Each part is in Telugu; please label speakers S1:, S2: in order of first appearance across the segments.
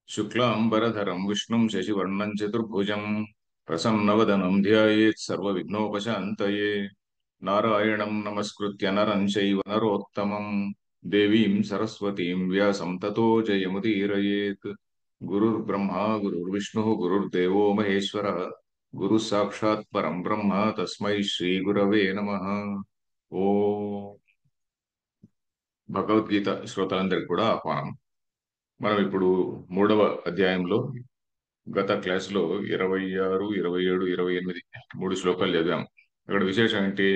S1: శుక్లాంబరధరం విష్ణుం శశివర్ణం చతుర్భుజం ప్రసన్నవదనం ధ్యాయేత్ సర్వవిఘ్నోపశాంతయే. నారాయణం నమస్కృత్య నరం చైవ నరోత్తమం దేవీం సరస్వతీం వ్యాసం తతో జయముదీరయేత్. గురుర్బ్రహ్మా గురుర్విష్ణుః గురుర్దేవో మహేశ్వరः గురుః సాక్షాత్ పరం బ్రహ్మ తస్మై శ్రీ గురవే నమః. ఓ భగవద్గీత శ్రోతలందరికీ కూడా ఆహ్వానం. మనం ఇప్పుడు 3వ అధ్యాయంలో గత క్లాసులో 26, 27, 28 మూడు శ్లోకాలు చదివాం. అక్కడ విశేషం ఏంటి?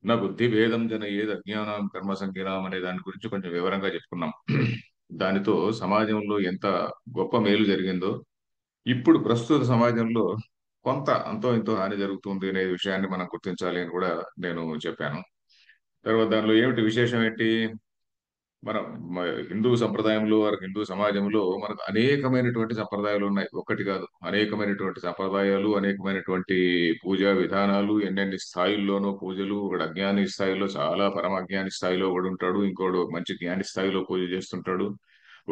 S1: నా బుద్ధి భేదం జనయేద్ అజ్ఞానం కర్మ సంజ్ఞానం అనే దాని గురించి కొంచెం వివరంగా చెప్పుకున్నాం. దానితో సమాజంలో ఎంత గొప్ప మేలు జరిగిందో, ఇప్పుడు ప్రస్తుత సమాజంలో కొంత అంతో ఇంతో హాని జరుగుతుంది అనే విషయాన్ని మనం గుర్తించాలి అని కూడా నేను చెప్పాను. తర్వాత దానిలో ఏమిటి విశేషం ఏంటి? మన హిందూ సంప్రదాయంలో హిందూ సమాజంలో మనకు అనేకమైనటువంటి సంప్రదాయాలు ఉన్నాయి. ఒక్కటి కాదు, అనేకమైనటువంటి సంప్రదాయాలు, అనేకమైనటువంటి పూజా విధానాలు, ఎన్నెన్ని స్థాయిల్లోనో పూజలు. ఒకడు అజ్ఞాని స్థాయిలో, చాలా పరమ అజ్ఞాని స్థాయిలో ఒకడు ఉంటాడు, ఇంకోడు మంచి జ్ఞాని స్థాయిలో పూజ చేస్తుంటాడు.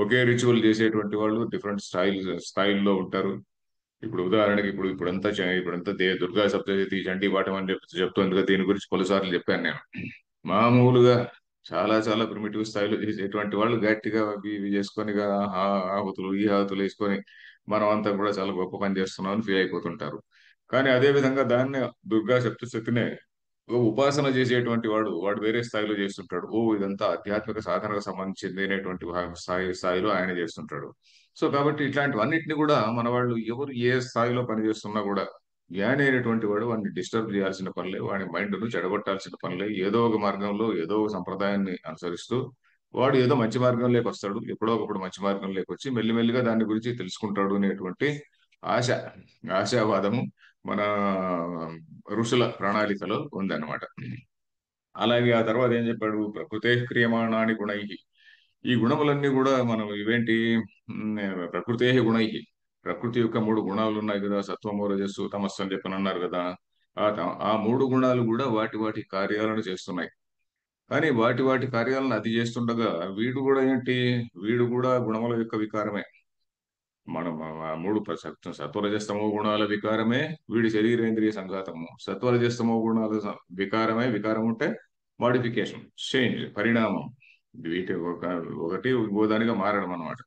S1: ఒకే రిచువల్ చేసేటువంటి వాళ్ళు డిఫరెంట్ స్థాయిల్లో ఉంటారు. ఇప్పుడు ఉదాహరణకి ఇప్పుడంతా దుర్గా సప్తశతి చండీ పాఠం అని చెప్తుంది కదా. దీని గురించి పలుసార్లు చెప్పాను నేను. మామూలుగా చాలా చాలా ప్రిమిటివ్ స్థాయిలో చేసేటువంటి వాళ్ళు గట్టిగా అవి ఇవి చేసుకొని ఆహుతులు ఈ ఆహుతులు వేసుకొని మనం అంతా కూడా చాలా గొప్ప పని చేస్తున్నాం అని ఫీల్ అయిపోతుంటారు. కానీ అదే విధంగా దాన్ని దుర్గా సప్తశతినే ఓ ఉపాసన చేసేటువంటి వాడు వేరే స్థాయిలో చేస్తుంటాడు. ఇదంతా ఆధ్యాత్మిక సాధనకు సంబంధించింది అనేటువంటి స్థాయిలో ఆయన చేస్తుంటాడు. సో కాబట్టి ఇట్లాంటివన్నిటిని కూడా మన వాళ్ళు ఎవరు ఏ స్థాయిలో పనిచేస్తున్నా కూడా జ్ఞాని అయినటువంటి వాడు వాడిని డిస్టర్బ్ చేయాల్సిన పనిలే, వాడి మైండ్ను చెడగొట్టాల్సిన పనిలే. ఏదో ఒక మార్గంలో ఏదో ఒక సంప్రదాయాన్ని అనుసరిస్తూ వాడు ఏదో మంచి మార్గంలోకి వస్తాడు. ఎప్పుడో ఒకప్పుడు మంచి మార్గంలోకి వచ్చి మెల్లిమెల్లిగా దాని గురించి తెలుసుకుంటాడు అనేటువంటి ఆశ ఆశావాదము మన ఋషుల ప్రణాళికలో ఉందన్నమాట. అలాగే ఆ తర్వాత ఏం చెప్పాడు? ప్రకృతే క్రియమాణాని గుణై. ఈ గుణములన్నీ కూడా మనం ఇవేంటి? ప్రకృతే గుణై. ప్రకృతి యొక్క మూడు గుణాలు ఉన్నాయి కదా, సత్వము రజస్సు తమస్సు అని చెప్పని అన్నారు కదా. ఆ మూడు గుణాలు కూడా వాటి వాటి కార్యాలను చేస్తున్నాయి. కానీ వాటి వాటి కార్యాలను అది చేస్తుండగా వీడు కూడా గుణముల యొక్క వికారమే. మనం ఆ మూడు సత్వరజస్తమో గుణాల వికారమే వీడి శరీరేంద్రియ సంఘాతము. సత్వరజస్తమో గుణాల వికారమే. వికారం ఉంటే మాడిఫికేషన్, చేంజ్, పరిణామం. వీటి ఒకటి ఇంకోదానిగా మారడం అన్నమాట.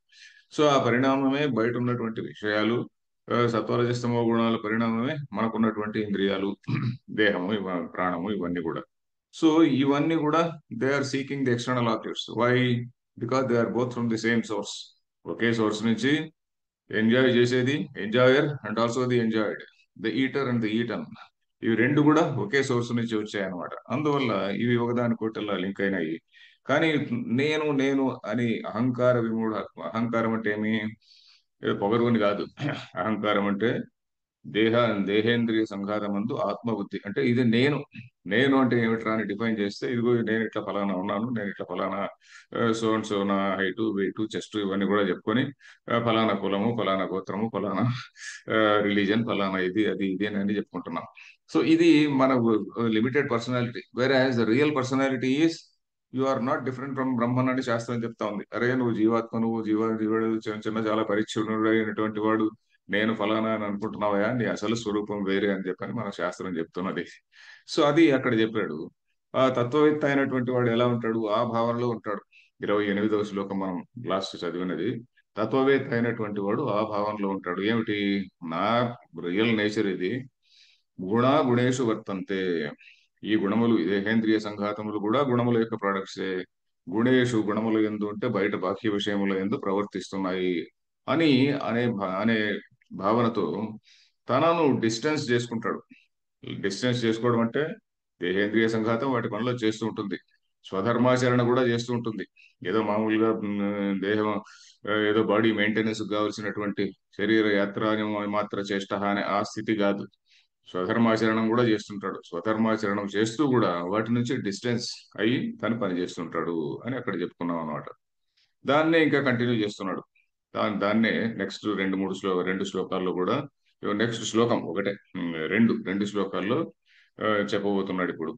S1: సో ఆ పరిణామమే బయట ఉన్నటువంటి విషయాలు. సత్వరజస్తమో గుణాల పరిణామమే మనకున్నటువంటి ఇంద్రియాలు, దేహము, ప్రాణము, ఇవన్నీ కూడా. సో ఇవన్నీ కూడా they are seeking the external objects. Why? Because they are both from the same source. ఒకే సోర్స్ నుంచి ఎంజాయ్ చేసేది enjoyer and also the enjoyed, the eater and the eaten. ఇవి రెండు కూడా ఒకే సోర్స్ నుంచి వచ్చాయన్నమాట. అందువల్ల ఇవి ఒకదానికొకటి లింక్ అయినాయి. కానీ నేను నేను అని అహంకారం అంటే ఏమి? ఏదో పొగరుని కాదు. అహంకారం అంటే దేహ దేహేంద్రియ సంఘాతమందు ఆత్మబుద్ధి. అంటే ఇది నేను. నేను అంటే ఏమిట్రా అని డిఫైన్ చేస్తే, ఇదిగో నేను ఇట్లా ఫలానా ఉన్నాను, నేను ఇట్లా ఫలానా సో అండ్ సో, నా హైటు వెయిట్ చెస్ట్ ఇవన్నీ కూడా చెప్పుకొని ఫలానా కులము, ఫలానా గోత్రము, ఫలానా రిలీజన్, ఫలానా ఇది అది ఇది అని అన్ని చెప్పుకుంటున్నాం. సో ఇది మన limited personality. Whereas the real personality is you are not different from Brahman అని శాస్త్రం చెప్తా ఉంది. అరే నువ్వు జీవాత్మ, నువ్వు జీవుడు చిన్న చిన్న చాలా పరిచ్ఛిన్నుడు అయినటువంటి వాడు, నేను ఫలానా అని అనుకుంటున్నావా, నీ అసలు స్వరూపం వేరే అని చెప్పని మన శాస్త్రం చెప్తున్నది. సో అది అక్కడ చెప్పాడు. ఆ తత్వవేత్త అయినటువంటి వాడు ఎలా ఉంటాడు? ఆ భావనలో ఉంటాడు. 28వ శ్లోకం మనం లాస్ట్ చదివినది. తత్వవేత్త అయినటువంటి వాడు ఆ భావనలో ఉంటాడు. ఏమిటి? నా రియల్ నేచర్ ఇది. గుణేషు వర్తంతే. ఈ గుణములు, దేహేంద్రియ సంఘాతములు కూడా గుణముల యొక్క ప్రొడక్ట్సే. గుణముల యందు అంటే బయట బాహ్య విషయముల యందు ప్రవర్తిస్తున్నాయి అని అనే భావనతో తనను డిస్టెన్స్ చేసుకుంటాడు. డిస్టెన్స్ చేసుకోవడం అంటే దేహేంద్రియ సంఘాతం వాటి పనిలో చేస్తూ ఉంటుంది. స్వధర్మాచరణ కూడా చేస్తూ ఉంటుంది. ఏదో మామూలుగా దేహం ఏదో బాడీ మెయింటెనెన్స్ కావలసినటువంటి శరీర యాత్ర మాత్ర చేష్ట అనే ఆ స్థితి కాదు. స్వధర్మాచరణం కూడా చేస్తుంటాడు. స్వధర్మాచరణం చేస్తూ కూడా వాటి నుంచి డిస్టెన్స్ అయ్యి తను పని చేస్తుంటాడు అని అక్కడ చెప్పుకున్నాం అనమాట. దాన్నే ఇంకా కంటిన్యూ చేస్తున్నాడు. దాన్నే నెక్స్ట్ రెండు శ్లోకాల్లో కూడా, నెక్స్ట్ శ్లోకం ఒకటే, రెండు శ్లోకాల్లో చెప్పబోతున్నాడు ఇప్పుడు.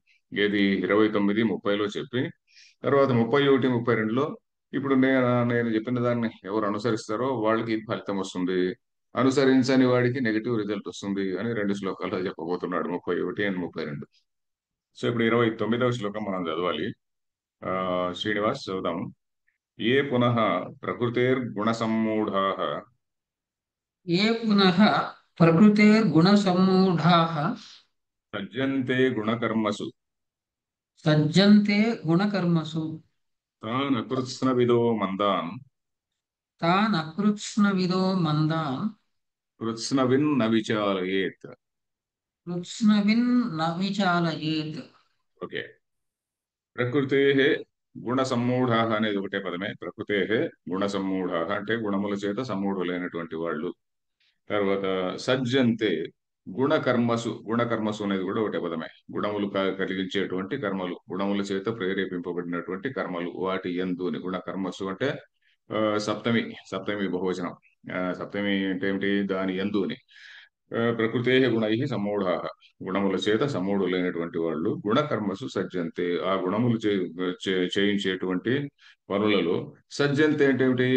S1: ఏది? 29, 30లో చెప్పి తర్వాత 31, 32లో ఇప్పుడు నేను చెప్పిన దాన్ని ఎవరు అనుసరిస్తారో వాళ్ళకి ఇది ఫలితం వస్తుంది, అనుసరించని వాడికి నెగిటివ్ రిజల్ట్ వస్తుంది అని రెండు శ్లోకాల్లో చెప్పబోతున్నాడు, 31 అండ్ 32. సో ఇప్పుడు 29వ శ్లోకం మనం చదవాలి. ఆ శ్రీనివాస్ చదువుదాం. ఏ పునః ప్రకృతేర్గుణసమ్మూఢాః
S2: ये पुनः प्रकृतेर्गुणसम्मूढाः
S1: సజ్జంతే గుణకర్మసు
S2: सज्जन्ते गुणकर्मसु
S1: తాన్ అకృత్స్నవిదో మందాన్
S2: तान् अकृत्स्नविदो मन्दान्
S1: కృత్స్నవిన్ న విచాలయేత్.
S2: कृत्स्नविन् न विचालयेत्.
S1: ఓకే. ప్రకృతే గుణ సమ్మూఢాః అనేది ఒకటే పదమే. ప్రకృతే గుణ సమ్మూఢాః అంటే గుణముల చేత సమ్మూఢులైనటువంటి వాళ్ళు. తర్వాత సజ్జంతే గుణకర్మసు, గుణకర్మసు అనేది కూడా ఒకటే పదమే. గుణములు కలిగించేటువంటి కర్మలు, గుణముల చేత ప్రేరేపింపబడినటువంటి కర్మలు, వాటి యందు అని. గుణకర్మసు అంటే ఆ, సప్తమి, సప్తమి బహువచనం. సప్తమి అంటే ఏమిటి? దాని యందు అని. ప్రకృతే గుణై సమ్మూఢా, గుణముల చేత సమ్మూఢులైనటువంటి వాళ్ళు గుణకర్మసు సజ్జంతే, ఆ గుణములు చేయించేటువంటి పనులలో సజ్జంతే అంటే ఏమిటి?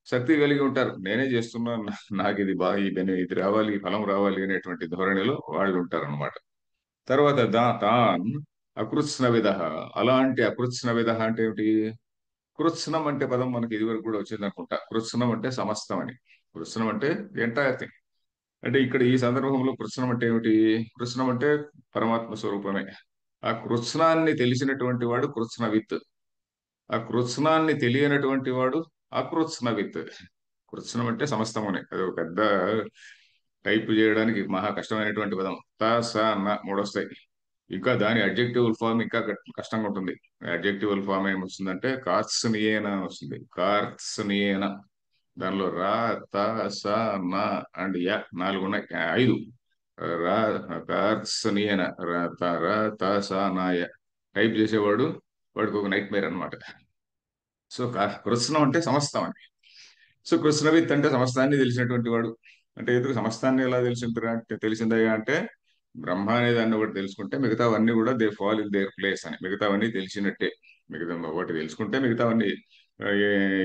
S1: శక్తి కలిగి ఉంటారు. నేనే చేస్తున్నాను, నాకు ఇది బాగా ఇది రావాలి, ఈ ఫలం రావాలి అనేటువంటి ధోరణిలో వాళ్ళు ఉంటారు అనమాట. తర్వాత తాన్ అకృత్స్నవిద, అలాంటి అకృత్స్నవిద అంటే ఏమిటి? కృత్స్నం అంటే పదం మనకి ఇదివరకు కూడా వచ్చింది అనుకుంటా. కృత్స్నం అంటే సమస్తం అని. కృత్స్నం అంటే ఎంటైర్ థింగ్. అంటే ఇక్కడ ఈ సందర్భంలో కృత్స్నం అంటే ఏమిటి? కృత్స్నం అంటే పరమాత్మ స్వరూపమే. ఆ కృత్స్నాన్ని తెలిసినటువంటి వాడు కృత్స్నవిత్, ఆ కృత్స్నాన్ని తెలియనటువంటి వాడు అకృత్స్నవిత్. కృత్స్నం అంటే సమస్తమునే. అది ఒక పెద్ద టైప్ చేయడానికి మహా కష్టమైనటువంటి పదం. త స న మూడొస్తాయి. ఇంకా దాని అడ్జెక్టివ్ ఫామ్ ఇంకా కష్టంగా ఉంటుంది. అడ్జెక్టివ్ ఫామ్ ఏమొస్తుందంటే కార్త్స్నియేన అని వస్తుంది. కార్త్స్నియేన. దానిలో రా, త, స, న అండ్ య నాలుగు ఉన్నాయి. ఐదు. రా, కార్త్స్నియేన, ర, త, స, నా, య. టైప్ చేసేవాడు వాడికి ఒక నైట్ మేర్ అనమాట. సో కృత్స్నం అంటే సమస్తం అని. సో కృష్ణవిత్ అంటే సమస్తాన్ని తెలిసినటువంటి వాడు. అంటే ఎదురు సమస్తాన్ని ఎలా తెలిసిందయ్యా అంటే బ్రహ్మ అనే దాన్ని ఒకటి తెలుసుకుంటే మిగతావన్నీ కూడా they fall in their place అని. మిగతావన్నీ తెలిసినట్టే. మిగతా ఒకటి తెలుసుకుంటే మిగతావన్నీ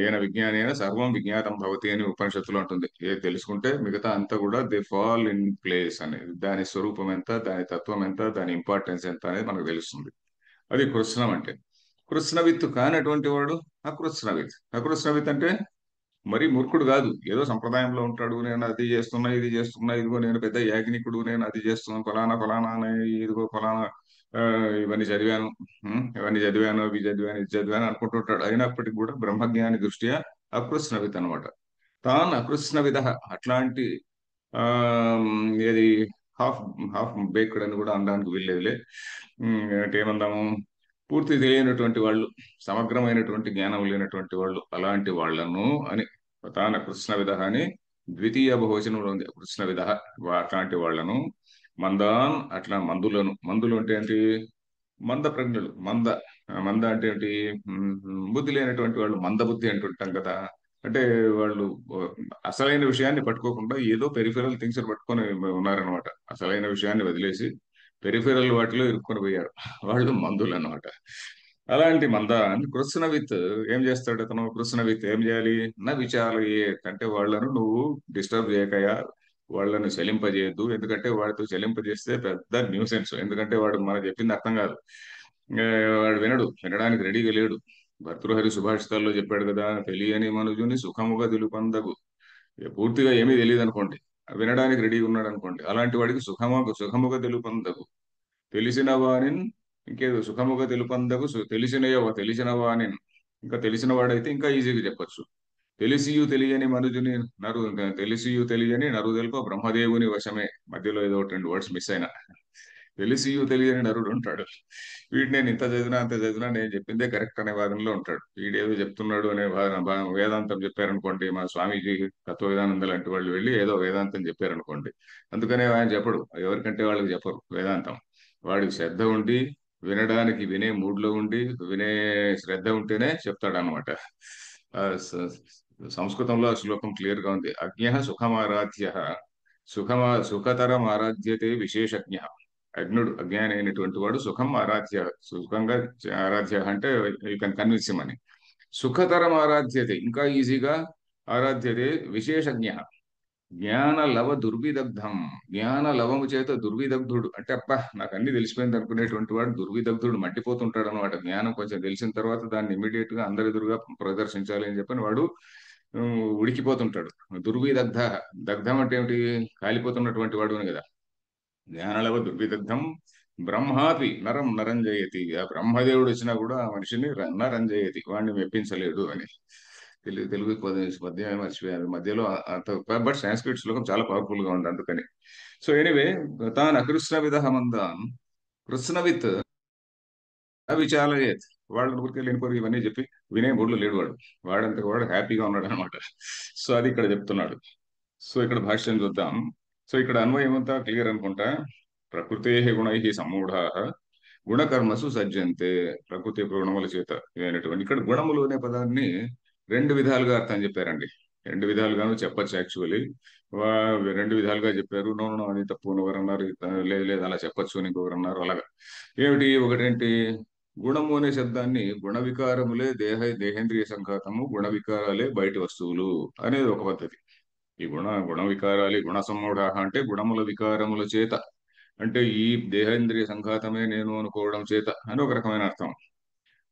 S1: ఏన విజ్ఞాని అయినా సర్వం విజ్ఞాతం భవతి అని ఉపనిషత్తులో ఉంటుంది. ఏ తెలుసుకుంటే మిగతా అంతా కూడా దే ఫాల్ ఇన్ ప్లేస్ అని. దాని స్వరూపం ఎంత, దాని తత్వం ఎంత, దాని ఇంపార్టెన్స్ ఎంత అనేది మనకు తెలుస్తుంది. అది కృష్ణం అంటే. కృష్ణవిత్ కానటువంటి వాడు అకృష్ణవిత్. అకృష్ణవిత్ అంటే మరీ మూర్ఖుడు కాదు, ఏదో సంప్రదాయంలో ఉంటాడు. నేను అది చేస్తున్నా, ఇది చేస్తున్నా, ఇదిగో నేను పెద్ద యాజ్ఞికుడు, నేను అది చేస్తున్నాను, ఫలానా ఫలానా అని, ఇదిగో ఫలానా ఆ, ఇవన్నీ చదివాను, ఇవన్నీ చదివాను, ఇవి చదివాను, ఇది చదివాను అనుకుంటుంటాడు. అయినప్పటికీ కూడా బ్రహ్మజ్ఞాని దృష్ట్యా అకృష్ణవిత్ అనమాట. తాను అకృష్ణవిద. అట్లాంటి ఆ ఏది హాఫ్ హాఫ్ బేక్డ్ అని కూడా అనడానికి వీల్లేదులే. అంటే ఏమందాము, పూర్తి తెలియనటువంటి వాళ్ళు, సమగ్రమైనటువంటి జ్ఞానం లేనటువంటి వాళ్ళు, అలాంటి వాళ్ళను అని. తాన కృష్ణ అని ద్వితీయ బహువచనంలో ఉంది. కృష్ణ అట్లాంటి వాళ్ళను మందాన్, అట్లా మందులను. మందులు అంటే ఏంటి? మంద ప్రజ్ఞులు. మంద అంటే ఏంటి? బుద్ధి లేనటువంటి వాళ్ళు మంద బుద్ధి అంటుంటాం కదా. అంటే వాళ్ళు ఆ, అసలైన విషయాన్ని పట్టుకోకుండా ఏదో పెరిఫెరల్ థింగ్స్ పట్టుకొని ఉన్నారనమాట. అసలైన విషయాన్ని వదిలేసి పెరిఫెరల్ వాటిలో ఇరుక్కొని పోయారు. వాళ్ళు మందులు అన్నమాట. అలాంటి మంద కృష్ణవిత్ ఏం చేస్తాడు అతను? కృష్ణవిత్ ఏం చేయాలి? నా విచారయే అంటే వాళ్ళను నువ్వు డిస్టర్బ్ చేయకయా, వాళ్ళని చలింపజేయద్దు. ఎందుకంటే వాడితో చలింపజేస్తే పెద్ద న్యూసెన్స్. ఎందుకంటే వాడు మనకు చెప్పింది అర్థం కాదు. ఆ, వాడు వినడానికి రెడీగా లేడు. భర్తృహరి సుభాషితాల్లో చెప్పాడు కదా, తెలియని మనుజుని సుఖముగా తెలుపందగు. పూర్తిగా ఏమీ తెలియదు అనుకోండి, వినడానికి రెడీగా ఉన్నాడు అనుకోండి, అలాంటి వాడికి సుఖముగా తెలుపందగు. తెలిసిన వానిన్, ఇంకేదో సుఖముగా తెలుపందగు, తెలిసిన వానిన్. ఇంకా తెలిసిన వాడైతే ఇంకా ఈజీగా చెప్పొచ్చు. తెలిసియు తెలియని మనుజుని నరు తెలిసియు తెలియని నరు తెలుప బ్రహ్మదేవుని వశమే. మధ్యలో ఏదో ఒకటి రెండు వర్డ్స్ మిస్ అయినా. తెలిసియు తెలియని నరుడు ఉంటాడు. వీడు నేను ఇంత చదివినా అంత చదివినా నేను చెప్పిందే కరెక్ట్ అనే వాదనలో ఉంటాడు. వీడేదో చెప్తున్నాడు అనే వేదాంతం చెప్పారనుకోండి, మా స్వామీజీ తత్వ వేదానంద లాంటి వాళ్ళు వెళ్ళి ఏదో వేదాంతం చెప్పారనుకోండి, అందుకనే ఆయన చెప్పడు, ఎవరికంటే వాళ్ళకి చెప్పరు వేదాంతం. వాడికి శ్రద్ధ ఉండి, వినడానికి వినే మూడ్లో ఉండి, వినే శ్రద్ధ ఉంటేనే చెప్తాడు అనమాట. సంస్కృతంలో ఆ శ్లోకం క్లియర్ గా ఉంది. అజ్ఞ సుఖమారాధ్య, సుఖతరం ఆరాధ్యతే విశేషజ్ఞ. అజ్ఞాని అయినటువంటి వాడు సుఖం ఆరాధ్య, సుఖంగా ఆరాధ్య అంటే యూ కెన్ కన్విన్స్ హిమ్ అని. సుఖతరం ఆరాధ్యతే, ఇంకా ఈజీగా ఆరాధ్యతే విశేషజ్ఞ. జ్ఞాన లవ దుర్విదగ్ధం, జ్ఞాన లవము చేత దుర్విదగ్ధుడు అంటే అబ్బా నాకు అన్ని తెలిసిపోయింది అనుకునేటువంటి వాడు దుర్విదగ్ధుడు, మండిపోతుంటాడు అనమాట. జ్ఞానం కొంచెం తెలిసిన తర్వాత దాన్ని ఇమీడియట్ గా అందరి ఎదురుగా ప్రదర్శించాలి అని చెప్పని వాడు ఉడికిపోతుంటాడు. దుర్విదగ్ధ, దగ్ధం అంటే ఏమిటి? కాలిపోతున్నటువంటి వాడు అని కదా. జ్ఞానలవ దుర్విదగ్ధం బ్రహ్మాపి నరం నరంజయతి, ఆ బ్రహ్మదేవుడు వచ్చినా కూడా ఆ మనిషిని నరంజయతి, వాడిని మెప్పించలేడు అని. తెలుగు తెలుగు పద్యం మర్చిపోయాను మధ్యలో అంత. బట్ సాంస్క్రిట్ శ్లోకం చాలా పవర్ఫుల్ గా ఉంది అందుకని. సో ఎనివే, తాన్ అకృష్ణ విధ మందాన్ కృష్ణవిత్ అవిచాలయేత్. వాళ్ళ ఊరికి లేనిపోరు ఇవన్నీ చెప్పి వినే మూడ్లో లేడు వాడు. వాడంత వాడు హ్యాపీగా ఉన్నాడు అనమాట. సో అది ఇక్కడ చెప్తున్నాడు. సో ఇక్కడ భాష్యం చూద్దాం. సో ఇక్కడ అన్వయం అంతా క్లియర్ అనుకుంటా. ప్రకృతే గుణై సమ్మూఢా గుణకర్మసు సజ్జంతే. ప్రకృతి గుణముల చేత అయినటువంటి, ఇక్కడ గుణములు అనే పదాన్ని రెండు విధాలుగా అర్థం చెప్పారండి. రెండు విధాలుగాను చెప్పచ్చు యాక్చువల్లీ. రెండు విధాలుగా చెప్పారు. నో నో అది తప్పు అని ఎవరు అన్నారు, లేదు లేదు అలా చెప్పచ్చు అని ఇంకొకరు అన్నారు. అలాగా ఏమిటి? ఒకటేంటి, గుణము అనే శబ్దాన్ని గుణ వికారములే దేహేంద్రియ సంఘాతము, గుణ వికారాలే బయటి వస్తువులు అనేది ఒక పద్ధతి. ఈ గుణ వికారాలు గుణ సమ్మూఢ అంటే గుణముల వికారముల చేత, అంటే ఈ దేహేంద్రియ సంఘాతమే నేను అనుకోవడం చేత అని ఒక రకమైన అర్థం.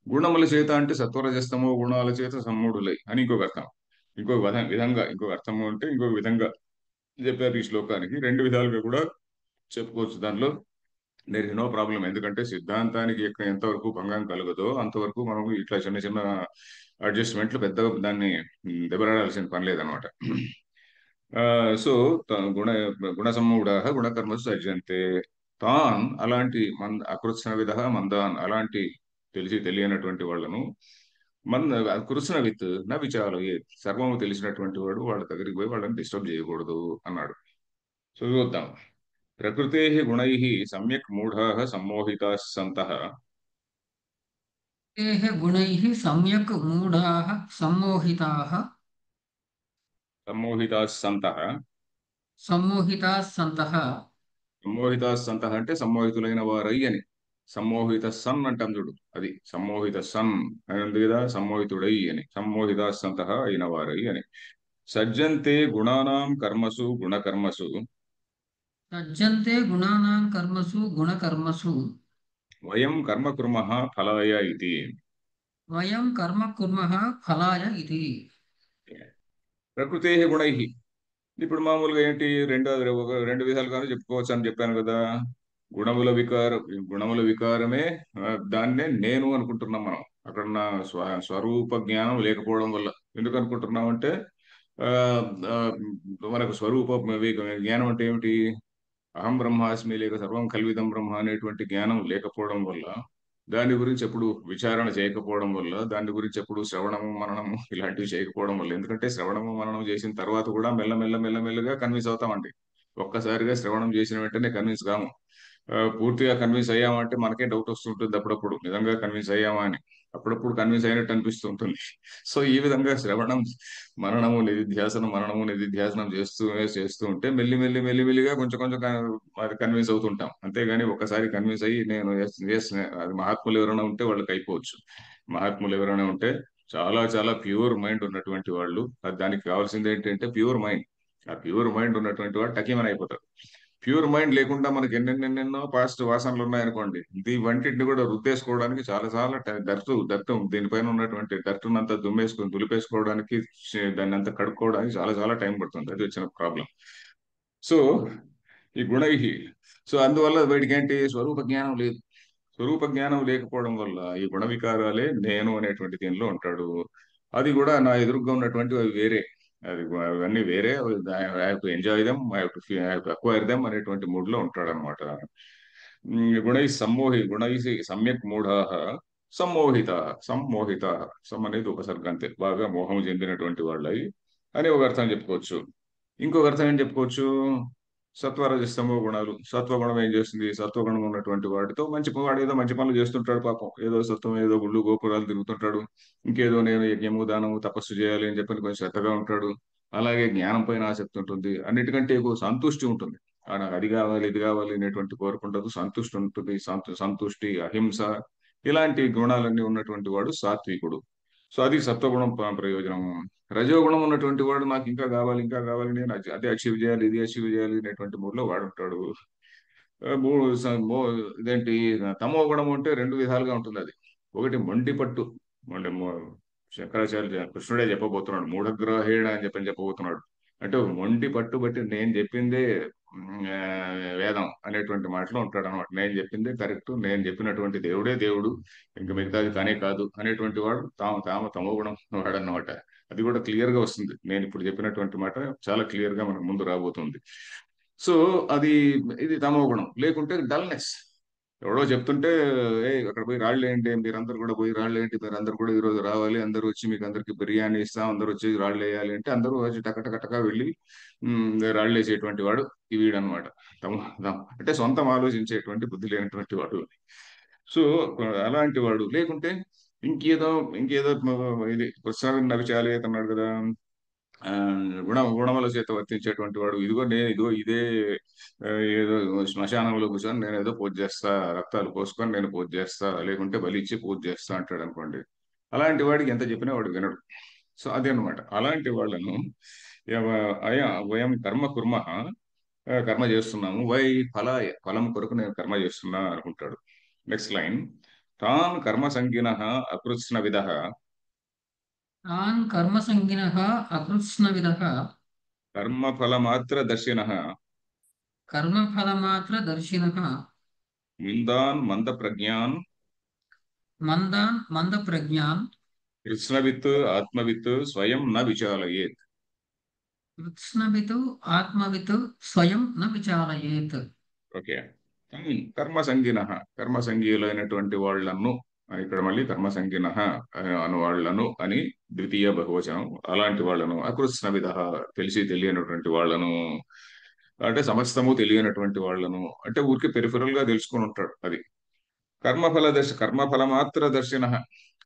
S1: గుణముల చేత అంటే సత్వరజస్తమో గుణాల చేత సమ్మూఢులై అని ఇంకొక అర్థం. విధంగా ఇంకొక అర్థము అంటే ఇంకొక విధంగా చెప్పారు ఈ శ్లోకానికి. రెండు విధాలుగా కూడా చెప్పుకోవచ్చు దానిలో. There is no problem. ఎందుకంటే సిద్ధాంతానికి ఎంతవరకు భంగం కలగదో అంతవరకు మనం ఇట్లా చిన్న చిన్న అడ్జస్ట్మెంట్లు పెద్దగా దాన్ని దెబ్బలాడాల్సిన పని లేదనమాట. సో గుణ గుణ సమ్మూఢ గుణకర్మసు సజ్జంతే. తాన్ అలాంటి అకృత్స్న విధ మందాన్, అలాంటి తెలిసి తెలియనటువంటి వాళ్ళను కృష్ణ విత్ నా విచారం సర్వము తెలిసినటువంటి వాడు వాళ్ళ దగ్గరికి పోయి వాళ్ళని డిస్టర్బ్ చేయకూడదు అన్నాడు. సో చూద్దాం. ప్రకృతే గుణై సమ్యక్ మూఢా సమ్మోహితా సంతః.
S2: तेः गुणैः सम्यक् मूढाः सम्मोहिताः
S1: సమ్మోహితా సంతః.
S2: सम्मोहिताः सन्तः
S1: సమ్మోహితా సంతః అంటే సమ్మోహితులైన వారై అని. సమ్మోహిత సన్ అంటాం చూడు, అది సమ్మోహిత సన్ అని ఉంది కదా, సమ్మోహితుడై అని. సమ్మోహితా సంతః అయిన వారై అని. సజ్జంతే గుణానాం కర్మసు గుణకర్మసు
S2: सज्जन्ते गुणानां कर्मसु गुणकर्मसु
S1: వయం కర్మ కుర్మః ఫలాయ ఇది.
S2: वयं कर्म कुर्मः फलाय इति।
S1: ప్రకృతే గుణై, ఇప్పుడు మామూలుగా ఏంటి, రెండు విధాలుగానే చెప్పుకోవచ్చు అని చెప్పాను కదా. గుణముల వికారం, గుణముల వికారమే దాన్నే నేను అనుకుంటున్నాం మనం. అక్కడ నా స్వరూప జ్ఞానం లేకపోవడం వల్ల. ఎందుకు అనుకుంటున్నాం అంటే ఆ ఆ, మనకు స్వరూప జ్ఞానం అంటే ఏమిటి? అహం బ్రహ్మాస్మి లేక సర్వం కల్విదం బ్రహ్మ అనేటువంటి జ్ఞానం లేకపోవడం వల్ల, దాని గురించి ఎప్పుడు విచారణ చేయకపోవడం వల్ల, దాని గురించి ఎప్పుడు శ్రవణము మననము ఇలాంటివి చేయకపోవడం వల్ల. ఎందుకంటే శ్రవణము మననం చేసిన తర్వాత కూడా మెల్లమెల్లగా కన్విన్స్ అవుతామండి. ఒక్కసారిగా శ్రవణం చేసిన వెంటనే కన్విన్స్ కాము. పూర్తిగా కన్విన్స్ అయ్యామంటే మనకే డౌట్ వస్తుంటుంది అప్పుడప్పుడు, నిజంగా కన్విన్స్ అయ్యామా అని. అప్పుడప్పుడు కన్విన్స్ అయినట్టు అనిపిస్తూ ఉంటుంది. సో ఈ విధంగా శ్రవణం మననము నిధిధ్యాసనం చేస్తూ ఉంటే మెల్లిమెల్లిగా కొంచెం కొంచెం అది కన్విన్స్ అవుతుంటాం. అంతేగాని ఒకసారి కన్విన్స్ అయ్యి నేను yes, అది మహాత్ములు ఎవరైనా ఉంటే వాళ్ళకి అయిపోవచ్చు. మహాత్ములు ఎవరైనా ఉంటే చాలా చాలా ప్యూర్ మైండ్ ఉన్నటువంటి వాళ్ళు, దానికి కావాల్సింది ఏంటంటే ప్యూర్ మైండ్. ఆ ప్యూర్ మైండ్ ఉన్నటువంటి వాడు టకీమని అయిపోతారు. ప్యూర్ మైండ్ లేకుండా మనకి ఎన్నెన్నెన్నెన్నో పాస్ట్ వాసనలు ఉన్నాయనుకోండి, వంటిని కూడా రుద్దేసుకోవడానికి చాలా చాలా దట్టు దీనిపైన ఉన్నటువంటి దట్టునంతా దులిపేసుకోవడానికి, దాన్ని అంతా కడుక్కోవడానికి చాలా చాలా టైం పడుతుంది. అది వచ్చిన ప్రాబ్లం. సో ఈ గుణై, సో అందువల్ల వీటికి ఏంటి, స్వరూప జ్ఞానం లేదు. స్వరూప జ్ఞానం లేకపోవడం వల్ల ఈ గుణ వికారాలే నేను అనేటువంటి దీనిలో ఉంటాడు. అది కూడా నా ఎదురుగా ఉన్నటువంటి అవి వేరే, అవన్నీ వేరే. I have to enjoy them, I have to acquire them అనేటువంటి మూడ్ లో ఉంటాడు అనమాట. గుణై సమ్యక్ మూఢా సమ్మోహిత. సమ్మోహిత, సమ్ అనేది ఉపసర్గ అంతే, బాగా మోహం చెందినటువంటి వాళ్ళై అని ఒక అర్థం చెప్పుకోవచ్చు. ఇంకొక అర్థం ఏం చెప్పుకోవచ్చు, సత్వరజస్తమో గుణాలు. సత్వగుణం ఏం చేస్తుంది? సత్వగుణం ఉన్నటువంటి వాడితో వాడు ఏదో మంచి పనులు చేస్తుంటాడు పాపం. ఏదో సత్వం, ఏదో గుళ్ళు గోపురాలు తిరుగుతుంటాడు. ఇంకేదో నేను యజ్ఞము దానము తపస్సు చేయాలి అని చెప్పని కొంచెం శ్రద్ధగా ఉంటాడు. అలాగే జ్ఞానం పైన ఆసక్తి ఉంటుంది. అన్నిటికంటే ఎక్కువ సంతుష్టి ఉంటుంది. నాకు అది కావాలి ఇది కావాలి అనేటువంటి కోరుకుంటదు. సంతుష్టి ఉంటుంది. సంతుష్టి, అహింస, ఇలాంటి గుణాలన్నీ ఉన్నటువంటి వాడు సాత్వికుడు. సో అది సత్వగుణం ప్రయోజనం. రజోగుణం ఉన్నటువంటి వాడు నాకు ఇంకా కావాలి ఇంకా కావాలి, నేను అదే అచీవ్ చేయాలి ఇది అచీవ్ చేయాలి అనేటువంటి మూడ్లో వాడుంటాడు. ఇదేంటి తమో గుణం అంటే రెండు విధాలుగా ఉంటుంది అది. ఒకటి మొండి పట్టు, మొండి శంకరాచార్య కృష్ణుడే చెప్పబోతున్నాడు, మూఢగ్రాహేణ అని చెప్పబోతున్నాడు. అంటే ఒక మొండి పట్టు బట్టి నేను చెప్పిందే వేదం అనేటువంటి మాటలో ఉంటాడు అనమాట. నేను చెప్పిందే కరెక్ట్, నేను చెప్పినటువంటి దేవుడే దేవుడు, ఇంకా మిగతాది కానే కాదు అనేటువంటి వాడు తమో గుణం వాడు అన్నమాట. అది కూడా క్లియర్ గా వస్తుంది, నేను ఇప్పుడు చెప్పినటువంటి మాట చాలా క్లియర్ గా మనకు ముందు రాబోతుంది. సో అది, ఇది తమో గుణం. లేకుంటే డల్నెస్. ఎవడో చెప్తుంటే ఏ అక్కడ పోయి రాళ్ళు వేయండి, మీరందరూ కూడా పోయి రాళ్ళు వేయండి, మీరందరూ కూడా ఈ రోజు రావాలి, అందరూ వచ్చి మీకు అందరికి బిర్యానీ ఇస్తాం, అందరూ వచ్చి రాళ్ళు వేయాలి అంటే అందరూ వచ్చి టక వెళ్ళి రాళ్ళు వేసేటువంటి వాడు ఈ వీడనమాట. అంటే సొంతం ఆలోచించేటువంటి బుద్ధి లేనటువంటి వాడు. సో అలాంటి వాడు. లేకుంటే ఇంకేదో ఇంకేదో ఇది కృష్ణ నవిచాలి అన్నాడు కదా, ఆ, గుణముల చేత వర్తించేటువంటి వాడు. ఇదిగో నేను ఇదిగో ఇదే ఆ, ఏదో శ్మశానంలో కూర్చొని నేను ఏదో పూజ చేస్తా, రక్తాలు పోసుకొని నేను పూజ చేస్తా, లేకుంటే బలి ఇచ్చి పూజ చేస్తా అంటాడు అనుకోండి. అలాంటి వాడికి ఎంత చెప్పినా వాడు వినడు. సో అదే అనమాట. అలాంటి వాళ్ళను వయం కర్మ కుర్మ, కర్మ చేస్తున్నాము, ఫలాయ ఫలం కొరకు నేను కర్మ చేస్తున్నా అనుకుంటాడు. నెక్స్ట్ లైన్, తాన్ కర్మ సంగిన అకృత్స్న విధ
S2: తాన్ కర్మసంగినః అకృత్స్నవిదః
S1: కర్మఫలమాత్ర దర్శిన
S2: కర్మఫలమాత్రదర్శినః
S1: ముందాన్ మంద ప్రజ్ఞాన్
S2: మందాన్ మందప్రజ్ఞాన్
S1: కృష్ణవిత్ ఆత్మవిత్ స్వయం న విచాలయేత్.
S2: కృత్స్నవితు ఆత్మవితు స్వయం న విచాలయేత్.
S1: ఓకే. కర్మ సంగిన, కర్మ సంగీయులైనటువంటి వాళ్ళను, ఇక్కడ మళ్ళీ కర్మ సంగిన అను వాళ్ళను అని ద్వితీయ బహువచనం. అలాంటి వాళ్ళను అకృత్స్నవిద, తెలిసి తెలియనటువంటి వాళ్ళను, అంటే సమస్తము తెలియనటువంటి వాళ్ళను, అంటే ఊరికి పెరిఫెరల్ గా తెలుసుకొని ఉంటాడు అది. కర్మఫల మాత్ర దర్శన,